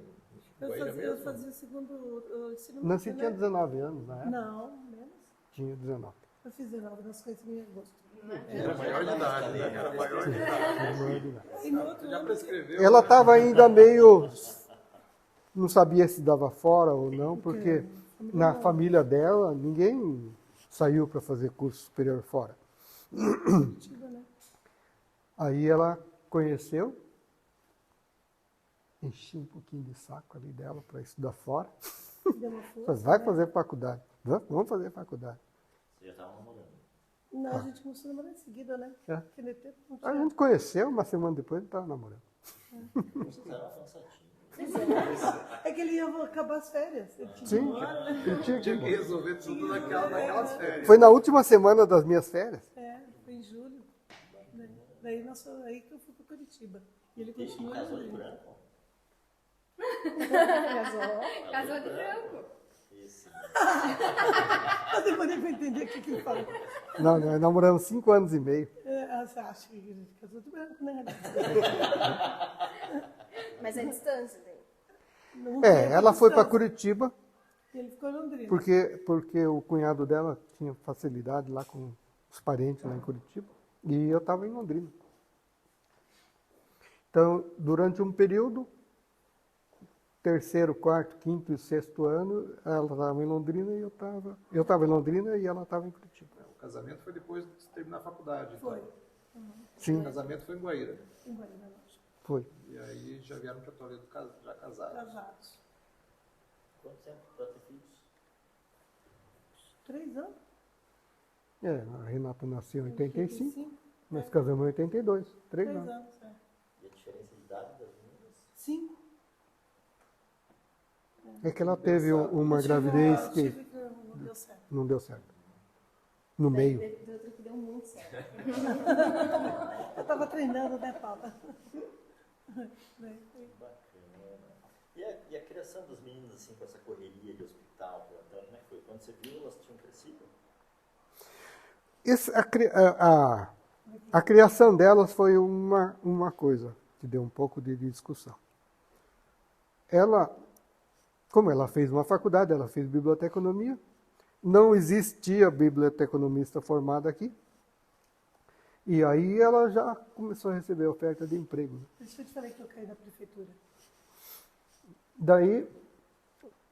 Eu Guaíra fazia, mesmo? eu fazia o segundo ensino Nancy médio, tinha né? 19 anos na época. Não, menos. Tinha 19. Eu fiz 19, nós conhecemos em agosto. Era maior de idade, né? Era maior de idade. Era maior de idade. E no outro Já ano, prescreveu? Ela estava ainda meio... Não sabia se dava fora ou não, porque na família dela ninguém saiu para fazer curso superior fora. Curitiba, né? Aí ela conheceu, enchi um pouquinho de saco ali dela para estudar fora. Deu uma força. Falei, vai fazer faculdade. Vamos fazer faculdade. Você já estava namorando? Não, a gente começou a namorar em seguida, né? É. Naquele tempo não A tinha. gente conheceu, uma semana depois ele estava namorando. Vocês eram fansatinhos. É que ele ia acabar as férias. Ele tinha que ir Sim, embora, né? ele tinha Tinha que que... resolver tudo naquelas férias. Foi na última semana das minhas férias. É, foi em julho. Daí aí que eu fui para Curitiba. E ele E continua casou de ali. branco? Casou de branco. Isso. Eu demorei para entender o que ele falou. Não, nós namoramos 5 anos e meio. Você acha que ele casou de branco, né? Mas é distância, daí. Não É, teve ela foi para distância. Curitiba Ele ficou em Londrina. porque o cunhado dela tinha facilidade lá com os parentes lá em Curitiba e eu estava em Londrina. Então, durante um período, terceiro, quarto, quinto e sexto ano, ela estava em Londrina e eu estava em Londrina e ela estava em Curitiba. O casamento foi depois de terminar a faculdade. então. Foi. Sim, O casamento foi em Guaíra. Em Guarulhos, lógico. foi. E aí já vieram para Toledo já casados. Casados. Quanto tempo para ter filhos? 3 anos. É, a Renata nasceu em 85, 85. nós casamos em 82, 3 3 anos. anos, é. E a diferença de idade das meninas? 5. É que ela teve uma gravidez que Não deu certo. não deu certo. No meio. Teve outra que deu muito certo. Eu estava treinando, né, Paula? Bacana. E a criação das meninas, assim, com essa correria de hospital, plantão, como é que foi? Quando você viu, elas tinham crescido? A criação delas foi uma coisa que deu um pouco de discussão. Como ela fez uma faculdade, ela fez biblioteconomia, não existia biblioteconomista formado aqui, e aí ela já começou a receber oferta de emprego. Né? Deixa eu te falar que eu caí na prefeitura. Daí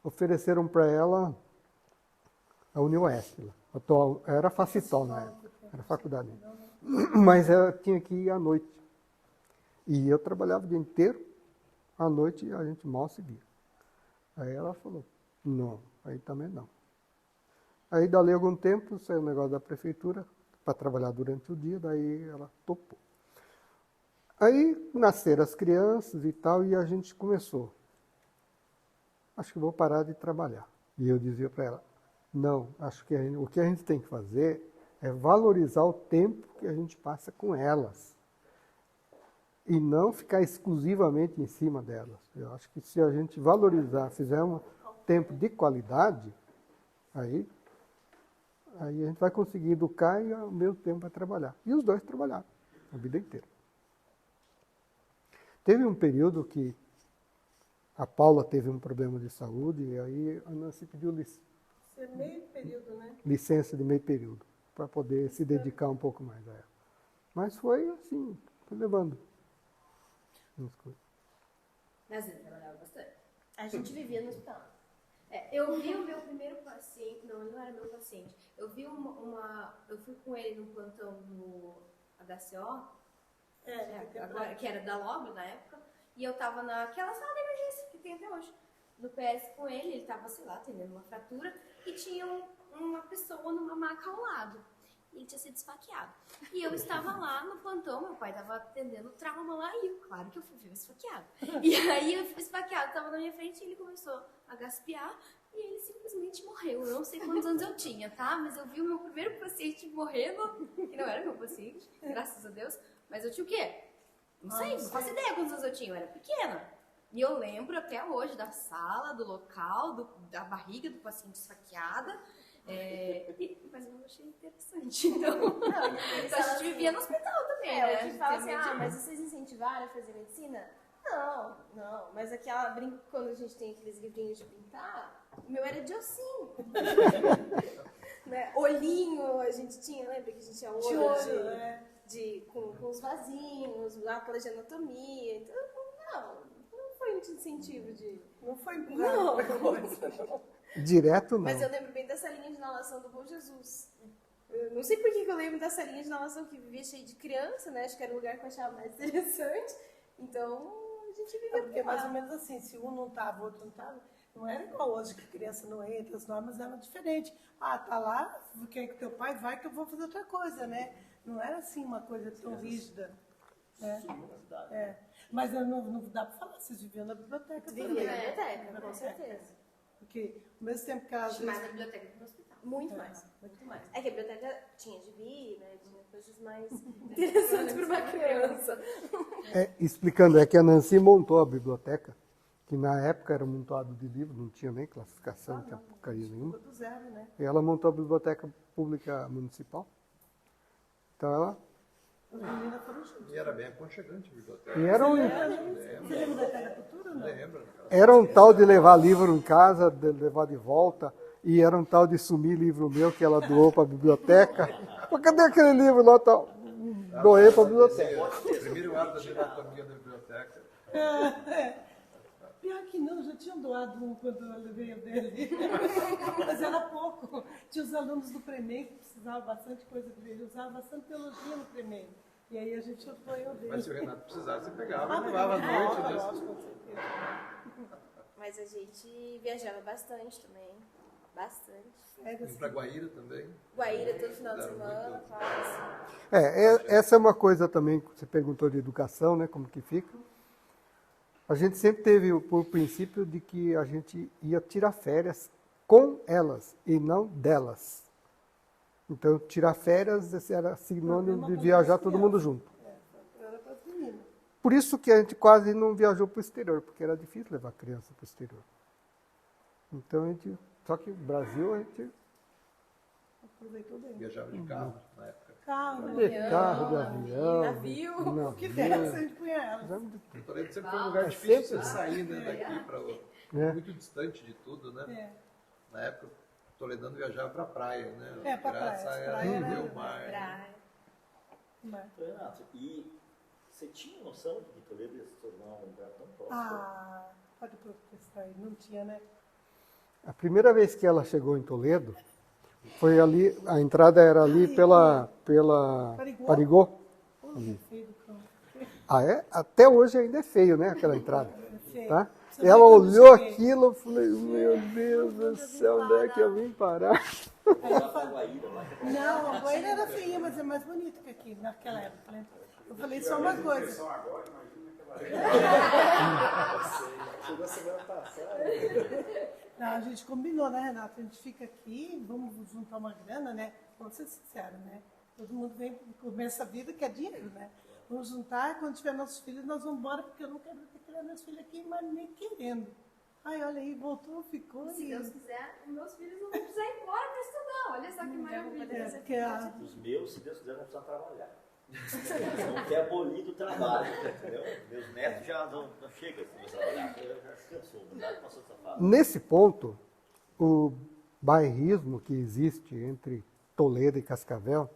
ofereceram para ela a Unioeste, atual, era Facitol na época, era faculdade. Mas ela tinha que ir à noite. E eu trabalhava o dia inteiro, à noite a gente mal se via. Aí ela falou, não, aí também não. Aí dali algum tempo saiu o negócio da prefeitura para trabalhar durante o dia, daí ela topou. Aí nasceram as crianças e tal, e a gente começou. Acho que vou parar de trabalhar. E eu dizia para ela, não, acho que o que a gente tem que fazer é valorizar o tempo que a gente passa com elas. E não ficar exclusivamente em cima delas. Eu acho que se a gente valorizar, fizer um tempo de qualidade, aí a gente vai conseguir educar e ao mesmo tempo vai trabalhar. E os dois trabalharam a vida inteira. Teve um período que a Paula teve um problema de saúde e aí a Nancy pediu Isso é meio período, né? licença de meio período para poder se dedicar um pouco mais a ela. Mas foi assim, foi levando as coisas. Mas ele trabalhava bastante. A gente vivia no hospital. Eu vi o meu primeiro paciente, não, ele não era meu paciente. Eu vi eu fui com ele num plantão no HCO, agora, que era da Lobre na época, e eu tava naquela sala de emergência que tem até hoje, no PS com ele tava, sei lá, atendendo uma fratura, e tinha uma pessoa numa maca ao lado. Ele tinha sido esfaqueado. E eu estava lá no plantão, meu pai estava atendendo trauma lá, e eu, claro que eu fui esfaqueado. E aí eu fui esfaqueado, estava na minha frente, e ele começou a gaspear, e ele simplesmente morreu. Eu não sei quantos anos eu tinha, tá? Mas eu vi o meu primeiro paciente morrendo, que não era meu paciente, graças a Deus, mas eu tinha o quê? Não sei, não faço ideia quantos anos eu tinha, eu era pequena. E eu lembro até hoje da sala, do local, da barriga do paciente esfaqueada. Mas eu achei interessante. Então, a gente vivia no hospital também, né? A gente fala assim, mas vocês incentivaram a fazer medicina? Não. Mas quando a gente tem aqueles livrinhos de pintar, o meu era de ossinho. Né? Olhinho, a gente tinha, lembra que a gente tinha olho com os vasinhos, aquela de anatomia. Então, não foi muito incentivo de... Não foi empurrado. Direto não. Mas eu lembro bem da salinha de inalação do Bom Jesus. Eu não sei por que eu lembro da salinha de inalação que vivia cheia de criança, né? Acho que era o lugar que eu achava mais interessante. Então, a gente vivia Porque é mais ou menos assim, se um não estava, o outro não estava, não era igual hoje, que a criança não entra, as normas eram diferentes. Ah, tá lá, quer ir com teu pai, vai que eu vou fazer outra coisa, né? Não era assim uma coisa tão rígida. Né? É. Mas não dá para falar, vocês viviam na biblioteca também. Vivia na biblioteca, com certeza. Porque ao mesmo tempo que às Mais vezes... na biblioteca que no hospital. Muito mais. Muito mais. É que a biblioteca tinha gibi, né? Tinha coisas mais interessantes para uma criança. Explicando, é que a Nancy montou a biblioteca, que na época era um montado de livros, não tinha nem classificação, não tinha porcaria nenhuma. Do zero, né? E ela montou a biblioteca pública municipal. Então ela... As meninas foram juntas. E era bem aconchegante a biblioteca. E era um, Você lembra da Casa da Cultura ou não? Lembra? era um tal de levar livro em casa, de levar de volta, e era um tal de sumir livro meu que ela doou para a biblioteca. Mas cadê aquele livro lá? Tal? Doei para a biblioteca. Primeiro ato da dicotomia da biblioteca. Pior que não, já tinham doado um quando eu levei o dele. Mas era pouco. Tinha os alunos do Premem que precisavam bastante coisa dele, usavam bastante teologia no Premem. E aí a gente apoiou dele. Mas se o Renato precisasse, você pegava e levava à noite. Né? Lógico, com certeza. Mas a gente viajava bastante também. Bastante. Fomos para Guaíra também. Guaíra todo final de semana, quase. Essa é uma coisa também, que você perguntou de educação, né, como que fica. A gente sempre teve o princípio de que a gente ia tirar férias com elas e não delas. Então, tirar férias era sinônimo de viajar todo mundo junto. Era para as meninas. Por isso que a gente quase não viajou para o exterior, porque era difícil levar criança para o exterior. Então, a gente... Só que no Brasil a gente... Aproveitou bem. Viajava de carro na época. Carro, De carro, de avião... navio. o que desse, a gente punha ela. O Toledo sempre foi um lugar difícil de você sair, né, daqui para muito distante de tudo, né? É. Na época, o Toledano viajava para a praia, né? Pra praia. Praia era o mar. Praia. Mas- Então, Renato, e você tinha noção de que Toledo ia se tornar um lugar tão próximo? Ah, pode protestar aí. Não tinha, né? A primeira vez que ela chegou em Toledo, foi ali, a entrada era ali pela Parigô. Pô, que feio do campo. Ah, é? Até hoje ainda é feio, né, aquela entrada. É feio. Tá? Você Ela vê quando olhou cheguei. aquilo, eu falei, meu Deus do céu, onde é que eu vim parar? Aí eu falei, não, a Guaíra era feia, mas é mais bonita que aqui, naquela época, né? Eu falei só uma coisa. Chegou a semana passada. Não, a gente combinou, né, Renato? A gente fica aqui, vamos juntar uma grana, né? Vamos ser sinceros, né? Todo mundo vem, começa a vida que é dinheiro, né? Vamos juntar, quando tiver nossos filhos, nós vamos embora, porque eu não quero ter que criar meus filhos aqui, mas nem querendo. Ai, olha aí, voltou, ficou. Se e... Deus quiser, os meus filhos não vão precisar ir embora para estudar. Olha só que maravilha. É, porque a... Os meus, se Deus quiser, não precisam trabalhar. Não quer abolir do trabalho, entendeu? Meus netos já não chegam a trabalhar. Eu já cansou, não dá passou essa fase. Nesse ponto, o bairrismo que existe entre Toledo e Cascavel,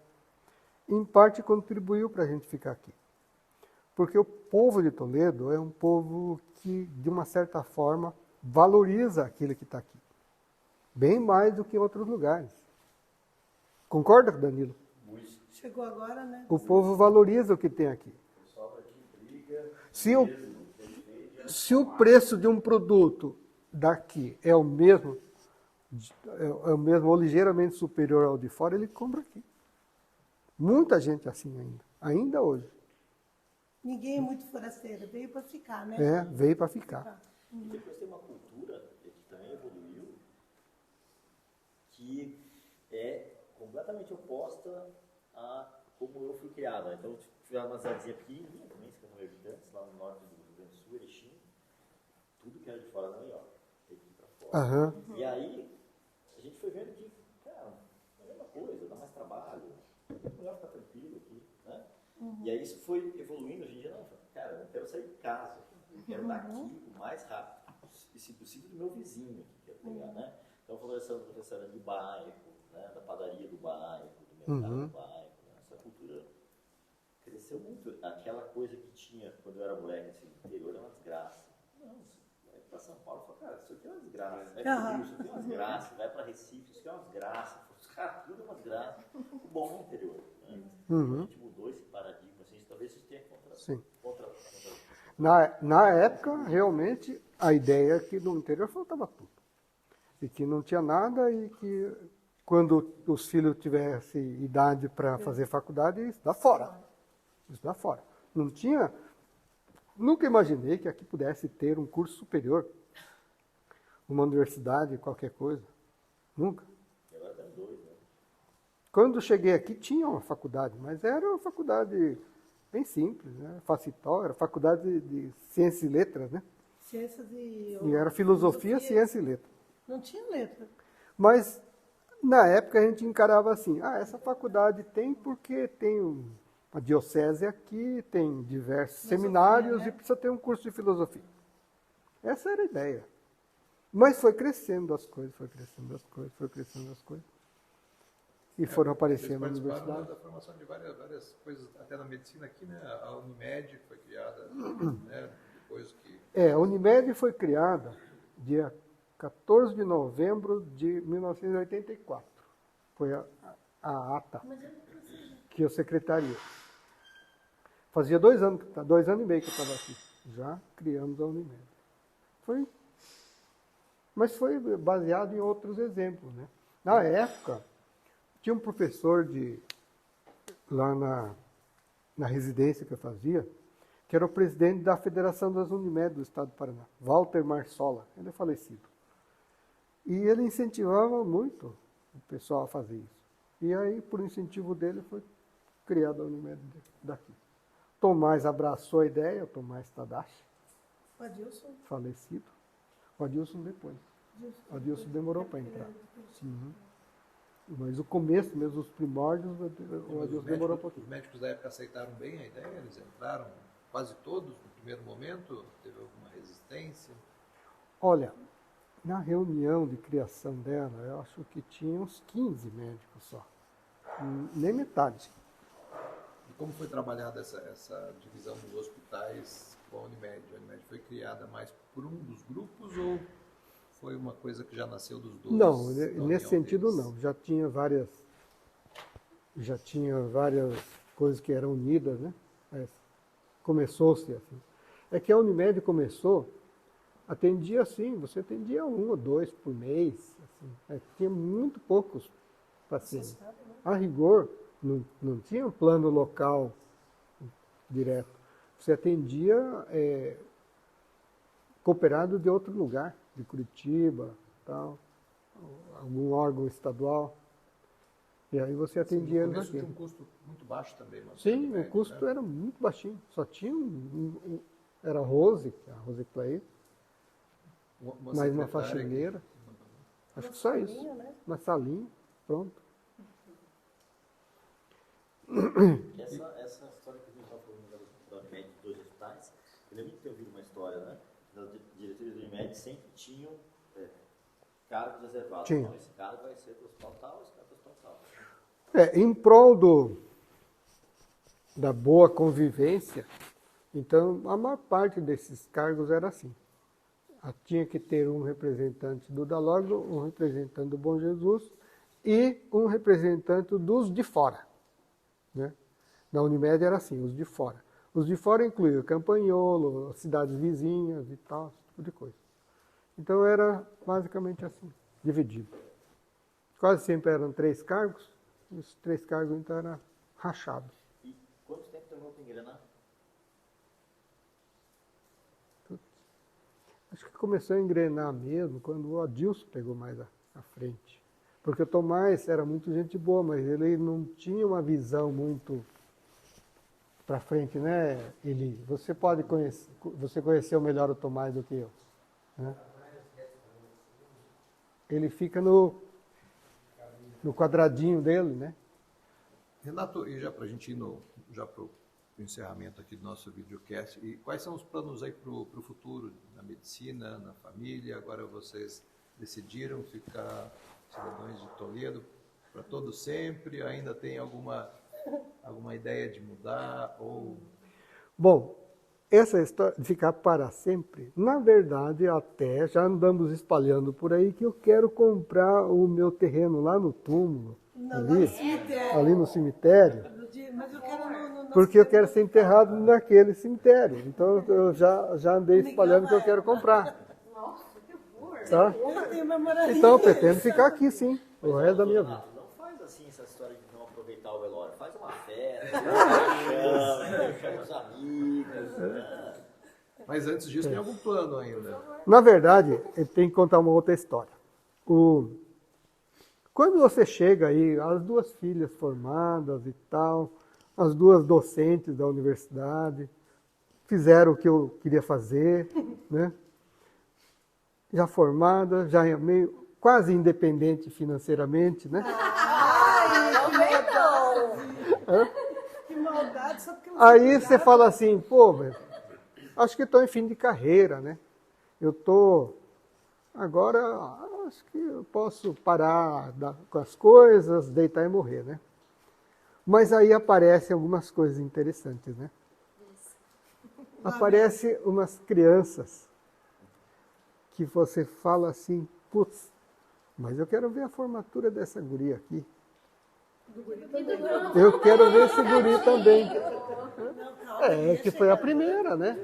em parte contribuiu para a gente ficar aqui. Porque o povo de Toledo é um povo que, de uma certa forma, valoriza aquele que está aqui. Bem mais do que em outros lugares. Concorda, Danilo? Chegou agora, né? O povo valoriza o que tem aqui. Se o preço de um produto daqui é o mesmo ou ligeiramente superior ao de fora, ele compra aqui. Muita gente assim ainda hoje. Ninguém é muito forasteiro, veio para ficar, né? Veio para ficar. E depois tem uma cultura que também evoluiu, que é completamente oposta a como eu fui criado. Então, tive uma cidadezinha pequenininha também, que é Gigantes, lá no norte do Rio Grande do Sul, Erechim. Tudo que era de fora não ia, ó, tem que ir para fora. E aí, a gente foi vendo que, cara, é a mesma coisa, dá mais trabalho, é melhor ficar tranquilo aqui, né? E aí isso foi evoluindo, hoje em dia, não, cara, eu não quero sair de casa, eu quero estar aqui o mais rápido, e se possível, do meu vizinho aqui, quero pegar, né? Então, falando do restaurante do bairro, né, da padaria do bairro, do mercado do bairro, né? Essa cultura cresceu muito. Aquela coisa que tinha, quando eu era moleque, assim, no interior, era uma desgraça. Não, você vai para São Paulo e fala, cara, isso aqui é uma desgraça. Vai para o Rio, isso aqui é uma desgraça. Vai para Recife, isso aqui é uma desgraça. Os caras, tudo é uma desgraça. O bom no interior. Né? A gente mudou esse paradigma, assim, talvez isso tenha contra. Sim. Na época, realmente, a ideia é que no interior faltava tudo. E que não tinha nada e que quando os filhos tivessem idade para fazer faculdade, estudar fora. Estudar fora. Não tinha... Nunca imaginei que aqui pudesse ter um curso superior, uma universidade, qualquer coisa. Nunca. Quando cheguei aqui, tinha uma faculdade, mas era uma faculdade bem simples, né? Facitol, era faculdade de Ciências e Letras, né? Ciências E era filosofia, ciência e letras. Não tinha letra. Mas, na época, a gente encarava assim, essa faculdade tem porque tem uma diocese aqui, tem diversos seminários, né? E precisa ter um curso de filosofia. Essa era a ideia. Mas foi crescendo as coisas, foi crescendo as coisas, foi crescendo as coisas. E foram aparecendo na universidade. Da formação de várias coisas, até na medicina aqui, né? A Unimed foi criada, né? Depois que... A Unimed foi criada dia 14 de novembro de 1984. Foi a ata que eu secretaria. Fazia 2 anos e meio que eu estava aqui. Já criamos a Unimed. Mas foi baseado em outros exemplos, né? Na época, tinha um professor lá na residência que eu fazia, que era o presidente da Federação das Unimed do Estado do Paraná, Walter Marsola, ele é falecido. E ele incentivava muito o pessoal a fazer isso. E aí, por incentivo dele, foi criada a Unimed daqui. Tomás abraçou a ideia, o Tomás Tadashi, O Adilson? falecido. O Adilson depois. O Adilson demorou para entrar. Uhum. Mas o começo, mesmo os primórdios, o Adilson demorou um pouquinho. Os médicos da época aceitaram bem a ideia? Eles entraram quase todos no primeiro momento? Teve alguma resistência? Olha, na reunião de criação dela, eu acho que tinha uns 15 médicos só. Nem metade. E como foi trabalhada essa divisão dos hospitais com a Unimed? A Unimed foi criada mais por um dos grupos ou foi uma coisa que já nasceu dos dois? Não, nesse sentido deles? não. Já tinha várias coisas que eram unidas, né? Mas começou-se assim. É que a Unimed começou, atendia assim, você atendia 1 ou 2 por mês, assim, tinha muito poucos pacientes. A rigor, não tinha um plano local direto. Você atendia cooperado de outro lugar, de Curitiba, tal, algum órgão estadual. E aí você atendia eles aqui. Tinha um custo muito baixo também. Sim, o custo era muito baixinho. Só tinha era a Rose Play, mais uma faxineira. Acho que só isso. Né? Uma salinha, pronto. Essa história que a gente está falando da Unimed dos hospitais, eu lembro de ter ouvido uma história, né? As diretrizes da Unimed sempre tinham cargos reservados. Tinha. Então, esse cargo vai ser para o hospital tal, esse cargo para o hospital tal. Em prol da boa convivência, então a maior parte desses cargos era assim. Tinha que ter um representante do Dalogro, um representante do Bom Jesus e um representante dos de fora. Né? Na Unimed era assim, os de fora. Os de fora incluíam Campanholo, cidades vizinhas e tal, esse tipo de coisa. Então era basicamente assim, dividido. Quase sempre eram 3 cargos, e os 3 cargos então eram rachados. E quanto tempo demorou para engrenar? Acho que começou a engrenar mesmo quando o Adilson pegou mais à frente. Porque o Tomás era muito gente boa, mas ele não tinha uma visão muito para frente, né, Eli? Você pode conhecer, você conheceu melhor o Tomás do que eu. Né? Ele fica no quadradinho dele, né? Renato, e já para a gente ir para o encerramento aqui do nosso videocast, e quais são os planos aí para o futuro, na medicina, na família? Agora vocês decidiram ficar cidadãos de Toledo para todo sempre? Ainda tem alguma ideia de mudar? Ou... Bom, essa história de ficar para sempre, na verdade, até já andamos espalhando por aí que eu quero comprar o meu terreno lá no túmulo, ali no cemitério. Mas eu quero porque eu quero ser enterrado naquele cemitério. Então eu já andei espalhando que eu quero comprar. Nossa, que horror. Tá? Então eu pretendo ficar aqui, sim, o resto da minha vida. Não faz assim essa história de não aproveitar o velório. Faz uma festa, chama os amigos. Né? Mas antes disso, tem algum plano ainda? Na verdade, ele tem que contar uma outra história. Quando você chega aí, as duas filhas formadas e tal, as duas docentes da universidade, fizeram o que eu queria fazer, né? Já formada, já meio quase independente financeiramente, né? Que maldade, só porque Aí você fala assim, pô, velho, acho que estou em fim de carreira, né? Eu estou agora, acho que eu posso parar com as coisas, deitar e morrer, né? Mas aí aparecem algumas coisas interessantes, né? Aparecem umas crianças que você fala assim, putz, mas eu quero ver a formatura dessa guria aqui. Eu quero ver esse guri também. É, que foi a primeira, né?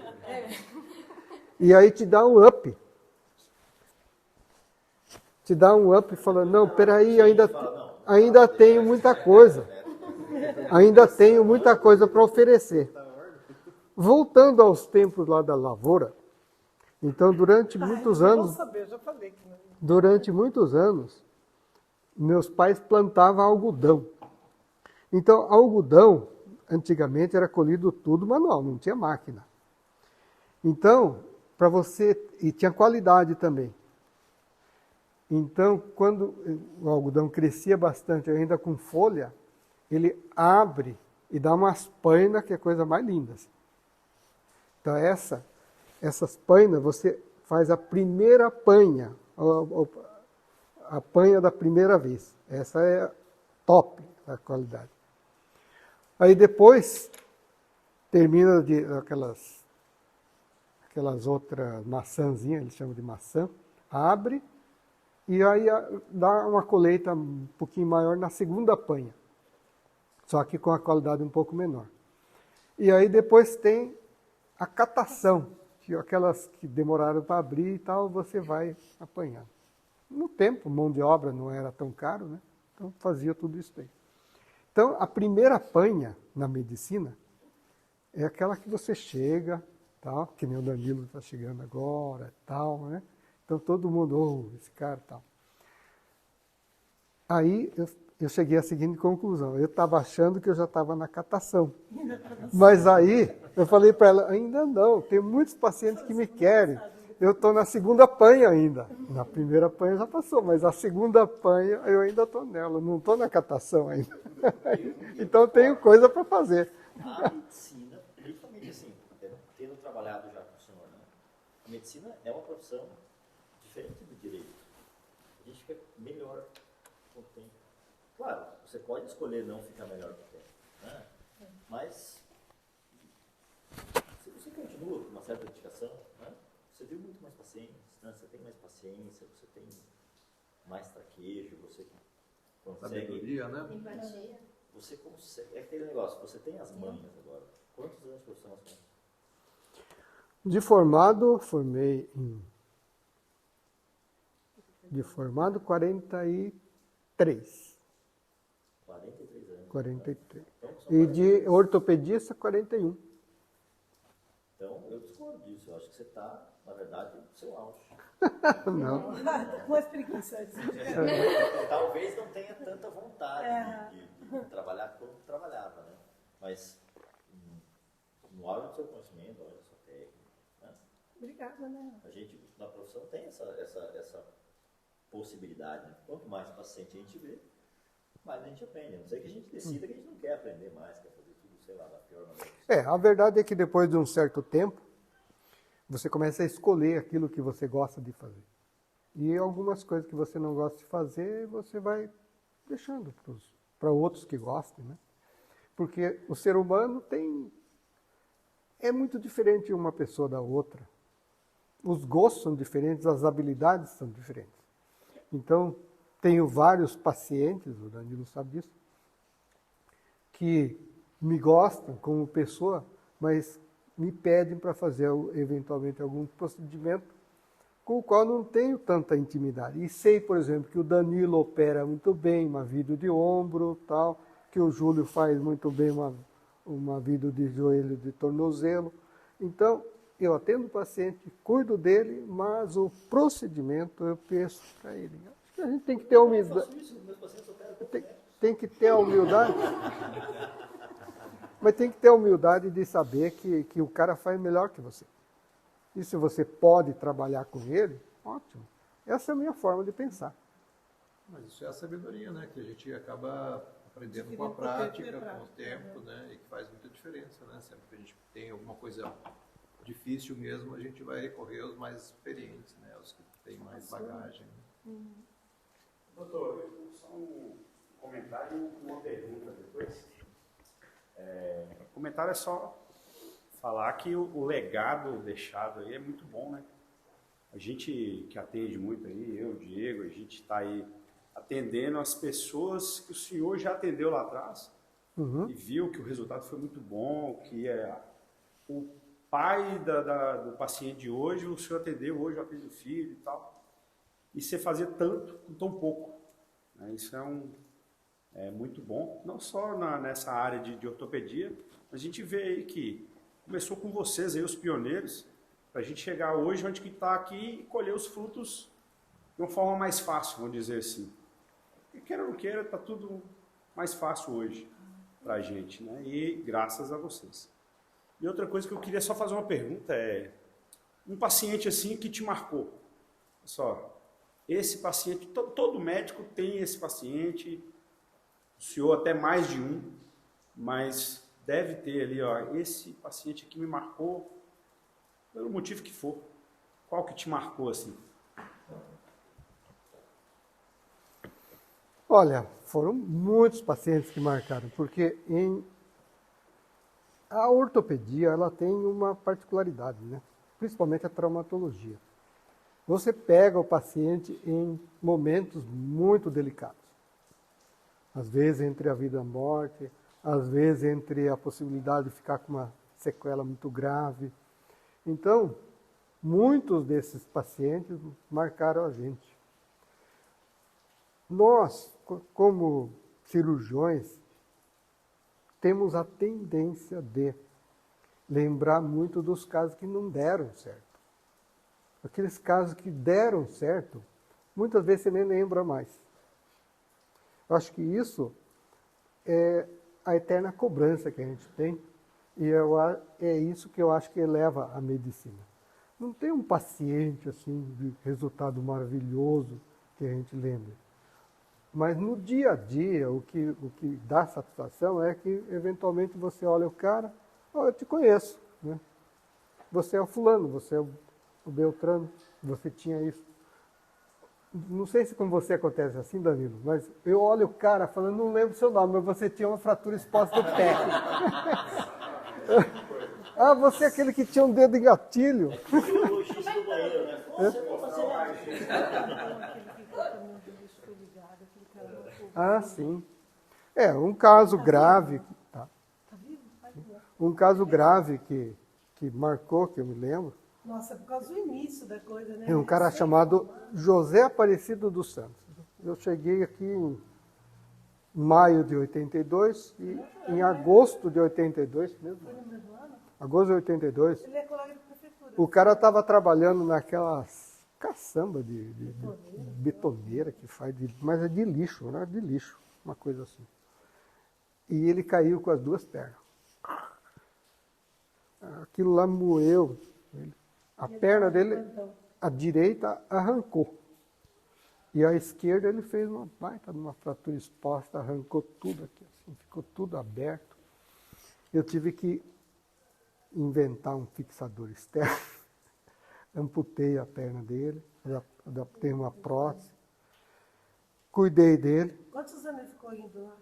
E aí te dá um up. Te dá um up falando, não, peraí, ainda tenho muita coisa. Ainda tenho muita coisa para oferecer. Voltando aos tempos lá da lavoura, então durante muitos anos, meus pais plantavam algodão. Então, algodão, antigamente, era colhido tudo manual, não tinha máquina. Então, para você... E tinha qualidade também. Então, quando o algodão crescia bastante, ainda com folha, ele abre e dá umas painas, que é a coisa mais linda. Então, essas painas, você faz a primeira panha, a panha da primeira vez. Essa é top, a qualidade. Aí depois, termina aquelas outras maçãzinhas, eles chamam de maçã, abre e aí dá uma colheita um pouquinho maior na segunda panha, só que com a qualidade um pouco menor. E aí depois tem a catação, que aquelas que demoraram para abrir e tal, você vai apanhando. No tempo, mão de obra não era tão caro, né? Então fazia tudo isso aí. Então, a primeira panha na medicina é aquela que você chega, tal, que nem o Danilo está chegando agora, tal, né? Então, todo mundo, esse cara, tal. Aí, eu cheguei à seguinte conclusão. Eu estava achando que eu já estava na catação. Mas aí, eu falei para ela, ainda não, tem muitos pacientes que me querem. Eu estou na segunda panha ainda. Na primeira panha já passou, mas a segunda panha eu ainda estou nela, não estou na catação ainda. Então tenho coisa para fazer. A medicina, principalmente assim, tendo trabalhado já com o senhor, né? A medicina é uma profissão diferente do direito. A gente fica melhor com o tempo. Claro, você pode escolher não ficar melhor com o tempo, né? Mas se você continua com uma certa dedicação, né? Você viu muito mais pacientes, né? Você tem mais paciência, você tem mais traquejo, você consegue... Sabedoria, né? Empatia. Você consegue... É aquele negócio, você tem as manhas agora. Quantos anos de profissão você tem? De formado, formei em... De formado, 43. 43 anos. 43. Então, E de ortopedista, 41. Então, eu discordo disso. Eu acho que você está, na verdade, no seu auge. Não. Mais preguiça. Talvez não tenha tanta vontade de trabalhar quanto trabalhava, né? Mas no auge do seu conhecimento, da sua técnica, né? Obrigada, né? A gente, na profissão, tem essa possibilidade, né? Quanto mais paciente a gente vê, mais a gente aprende. A não ser que a gente decida que a gente não quer aprender mais, quer fazer tudo, sei lá, da pior maneira. A verdade é que depois de um certo tempo, você começa a escolher aquilo que você gosta de fazer. E algumas coisas que você não gosta de fazer, você vai deixando para outros que gostem, né? Porque o ser humano é muito diferente uma pessoa da outra. Os gostos são diferentes, as habilidades são diferentes. Então, tenho vários pacientes, o Danilo sabe disso, que me gostam como pessoa, mas me pedem para fazer eventualmente algum procedimento com o qual não tenho tanta intimidade. E sei, por exemplo, que o Danilo opera muito bem uma vídeo de ombro, tal, que o Júlio faz muito bem uma vídeo de joelho, de tornozelo. Então, eu atendo o paciente, cuido dele, mas o procedimento eu peço para ele. Acho que a gente tem que ter a humildade. Tem que ter a humildade. Mas tem que ter a humildade de saber que o cara faz melhor que você. E se você pode trabalhar com ele, ótimo. Essa é a minha forma de pensar. Mas isso é a sabedoria, né? Que a gente acaba aprendendo com a prática, com o tempo, né? E que faz muita diferença, né? Sempre que a gente tem alguma coisa difícil mesmo, a gente vai recorrer aos mais experientes, né? Os que têm mais bagagem. Doutor, só um comentário e uma pergunta depois. O comentário é só falar que o legado deixado aí é muito bom, né? A gente que atende muito aí, eu, Diego, a gente está aí atendendo as pessoas que o senhor já atendeu lá atrás e viu que o resultado foi muito bom, que o pai do paciente de hoje, o senhor atendeu hoje, eu atendo o filho e tal. E você fazer tanto com tão pouco. Né? Isso é muito bom, não só nessa área de ortopedia, a gente vê aí que começou com vocês aí, os pioneiros, para a gente chegar hoje onde que está aqui e colher os frutos de uma forma mais fácil, vamos dizer assim. E queira ou não queira, está tudo mais fácil hoje para a gente, né? E graças a vocês. E outra coisa que eu queria só fazer uma pergunta é, um paciente assim que te marcou, só, esse paciente, todo médico tem esse paciente, o senhor até mais de um, mas deve ter ali, ó, esse paciente aqui me marcou, pelo motivo que for. Qual que te marcou assim? Olha, foram muitos pacientes que marcaram, porque a ortopedia ela tem uma particularidade, né? Principalmente a traumatologia. Você pega o paciente em momentos muito delicados. Às vezes entre a vida e a morte, às vezes entre a possibilidade de ficar com uma sequela muito grave. Então, muitos desses pacientes marcaram a gente. Nós, como cirurgiões, temos a tendência de lembrar muito dos casos que não deram certo. Aqueles casos que deram certo, muitas vezes você nem lembra mais. Eu acho que isso é a eterna cobrança que a gente tem, e é isso que eu acho que eleva a medicina. Não tem um paciente assim de resultado maravilhoso que a gente lembre. Mas no dia a dia, o que dá satisfação é que, eventualmente, você olha o cara, eu te conheço, né? Você é o fulano, você é o Beltrano, você tinha isso. Não sei se com você acontece assim, Danilo, mas eu olho o cara falando, não lembro o seu nome, mas você tinha uma fratura exposta do pé. Ah, você é aquele que tinha um dedo em gatilho. Ah, sim. Um caso grave. Tá. Um caso grave que marcou, que eu me lembro. Nossa, por causa do início da coisa, né? É um cara chamado José Aparecido dos Santos. Eu cheguei aqui em maio de 82 e em agosto de 82 mesmo. Foi no mesmo ano? Agosto de 82. Ele é colega da prefeitura. O cara estava trabalhando naquelas caçamba de betoneira que faz, mas é de lixo, né? De lixo, uma coisa assim. E ele caiu com as duas pernas. Aquilo lá moeu. A perna dele, a direita, arrancou. E a esquerda ele fez uma baita de uma fratura exposta, arrancou tudo aqui, assim, ficou tudo aberto. Eu tive que inventar um fixador externo. Amputei a perna dele, adaptei uma prótese, cuidei dele. Quantos anos ele ficou indo lá?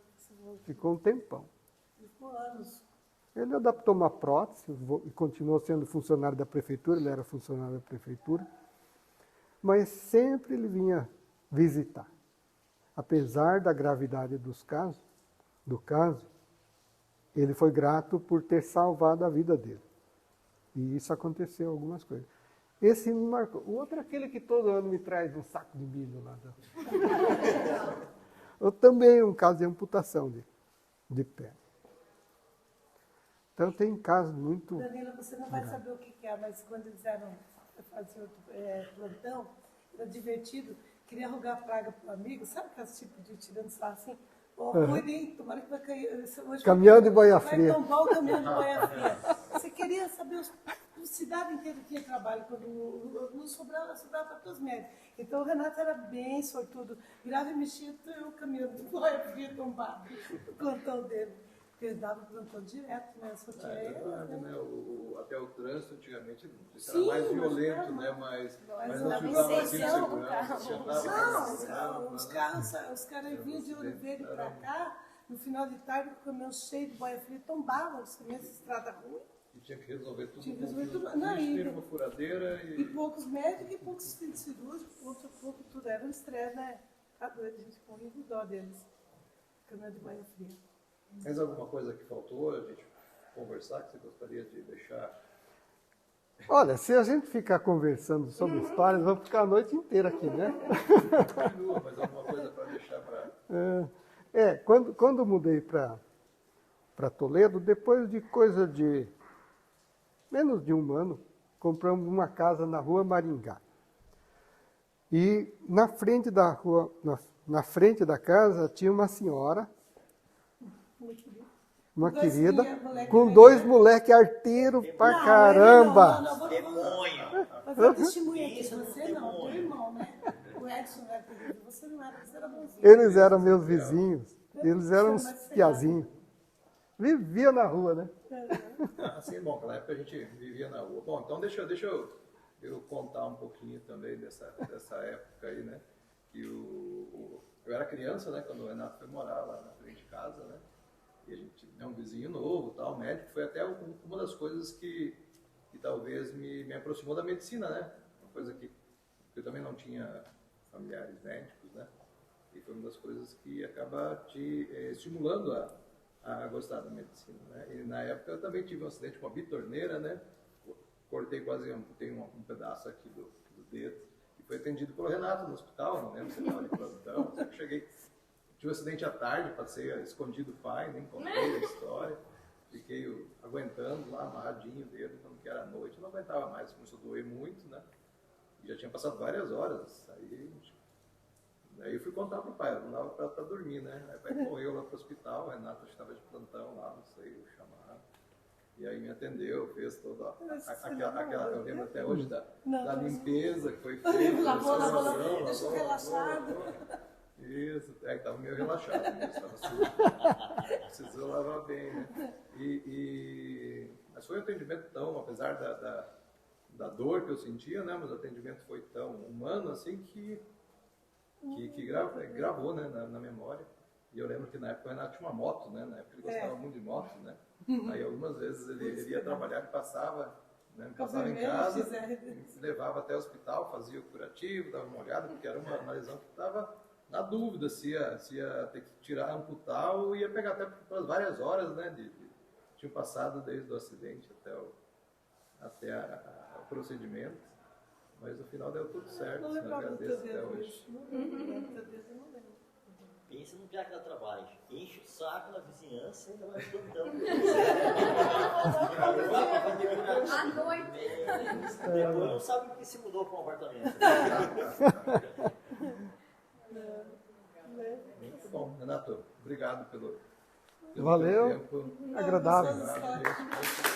Ficou um tempão. Ficou anos. Ele adaptou uma prótese e continuou sendo funcionário da prefeitura, ele era funcionário da prefeitura, mas sempre ele vinha visitar. Apesar da gravidade do caso, ele foi grato por ter salvado a vida dele. E isso aconteceu, algumas coisas. Esse me marcou. O outro é aquele que todo ano me traz um saco de milho lá. Eu também um caso de amputação de pé. Então tem casos muito... Danila, você não vai saber o que é, mas quando eles faziam plantão, era divertido, queria rogar praga para o amigo, sabe aqueles tipo de tirando sarro assim? Tomara que vai cair... Hoje caminhão de boia fria. Vai tombar o caminhão de boia fria. Você queria saber a cidade inteira tinha trabalho, quando não sobrava para todos os médicos. Então o Renato era bem sortudo, virava e mexia o caminhão de boia fria tombado, o plantão dele. Porque ele dava plantão direto, né? Só tinha ele, né? Até o trânsito antigamente era mais violento, né? Mas não nem ficava sei assim se de é um segurança. não, os caras vinham de Ouro Verde para cá, no final de tarde, com o caminhão cheio de boia fria, tombavam os caminhões de estrada ruim. E tinha que resolver tudo. Tinha que resolver tudo. Não, uma furadeira e poucos médicos e poucos filhos cirúrgicos, pouco tudo. Era um estresse, né? Tá doido, a gente morria de dó deles. Caminhão de boia fria. Mais alguma coisa que faltou a gente conversar, que você gostaria de deixar? Olha, se a gente ficar conversando sobre histórias, vamos ficar a noite inteira aqui, né? Continua, mas alguma coisa para deixar para... Quando eu mudei para Toledo, depois de coisa de menos de um ano, compramos uma casa na rua Maringá. E na frente da rua, na frente da casa, tinha uma senhora, uma querida, com dois moleques arteiros pra caramba. Mas eu testemunha aqui, você não, teu irmão, né? O Edson era querido, você não era, você era bonzinho. Eles eram meus vizinhos, eles eram uns piazinhos. Vivia na rua, né? Assim, bom, naquela época a gente vivia na rua. Bom, então deixa eu contar um pouquinho também dessa época aí, né? Que eu era criança, né? Quando o Renato foi morar lá na frente de casa, né? E a gente é um vizinho novo, tal, médico. Foi até uma das coisas que talvez me aproximou da medicina, né? Uma coisa que eu também não tinha familiares médicos, né? E foi uma das coisas que acaba te estimulando a gostar da medicina, né? E na época eu também tive um acidente com uma bitorneira, né? Cortei quase, amputei um pedaço aqui do dedo. E foi atendido pelo Renato no hospital, não lembro se estava de plantão, só que cheguei... Tive um acidente à tarde, passei escondido do pai, nem contei a história. Fiquei aguentando lá, amarradinho o dedo, quando que era noite. Eu não aguentava mais, começou a doer muito, né? E já tinha passado várias horas. Aí eu fui contar pro pai, não dava para dormir, né? Aí o pai correu lá pro hospital, o Renato estava de plantão lá, não sei, o chamaram. E aí me atendeu, fez toda aquela, eu lembro até hoje da limpeza que foi feita. Lavou, deixou relaxado. Isso, estava meio relaxado, precisou lavar bem, né? Mas foi um atendimento tão, apesar da dor que eu sentia, né? Mas o atendimento foi tão humano assim que gravou, né? Na memória. E eu lembro que na época o Renato tinha uma moto, né? Na época ele gostava muito de moto, né? Aí algumas vezes ele ia trabalhar e passava em casa, levava até o hospital, fazia o curativo, dava uma olhada, porque era uma lesão que estava na dúvida se ia ter que tirar, amputar ou ia pegar até pelas várias horas, né? Tinha passado desde o acidente até o procedimento. Mas no final deu tudo certo, né? Agradeço até hoje. Pensa no pior que dá trabalho. Enche o saco na vizinhança e ainda vai plantando. À noite. Depois não sabe porque se mudou para um apartamento. Muito bom, Renato. Obrigado pelo Valeu. tempo. Agradável. Obrigado.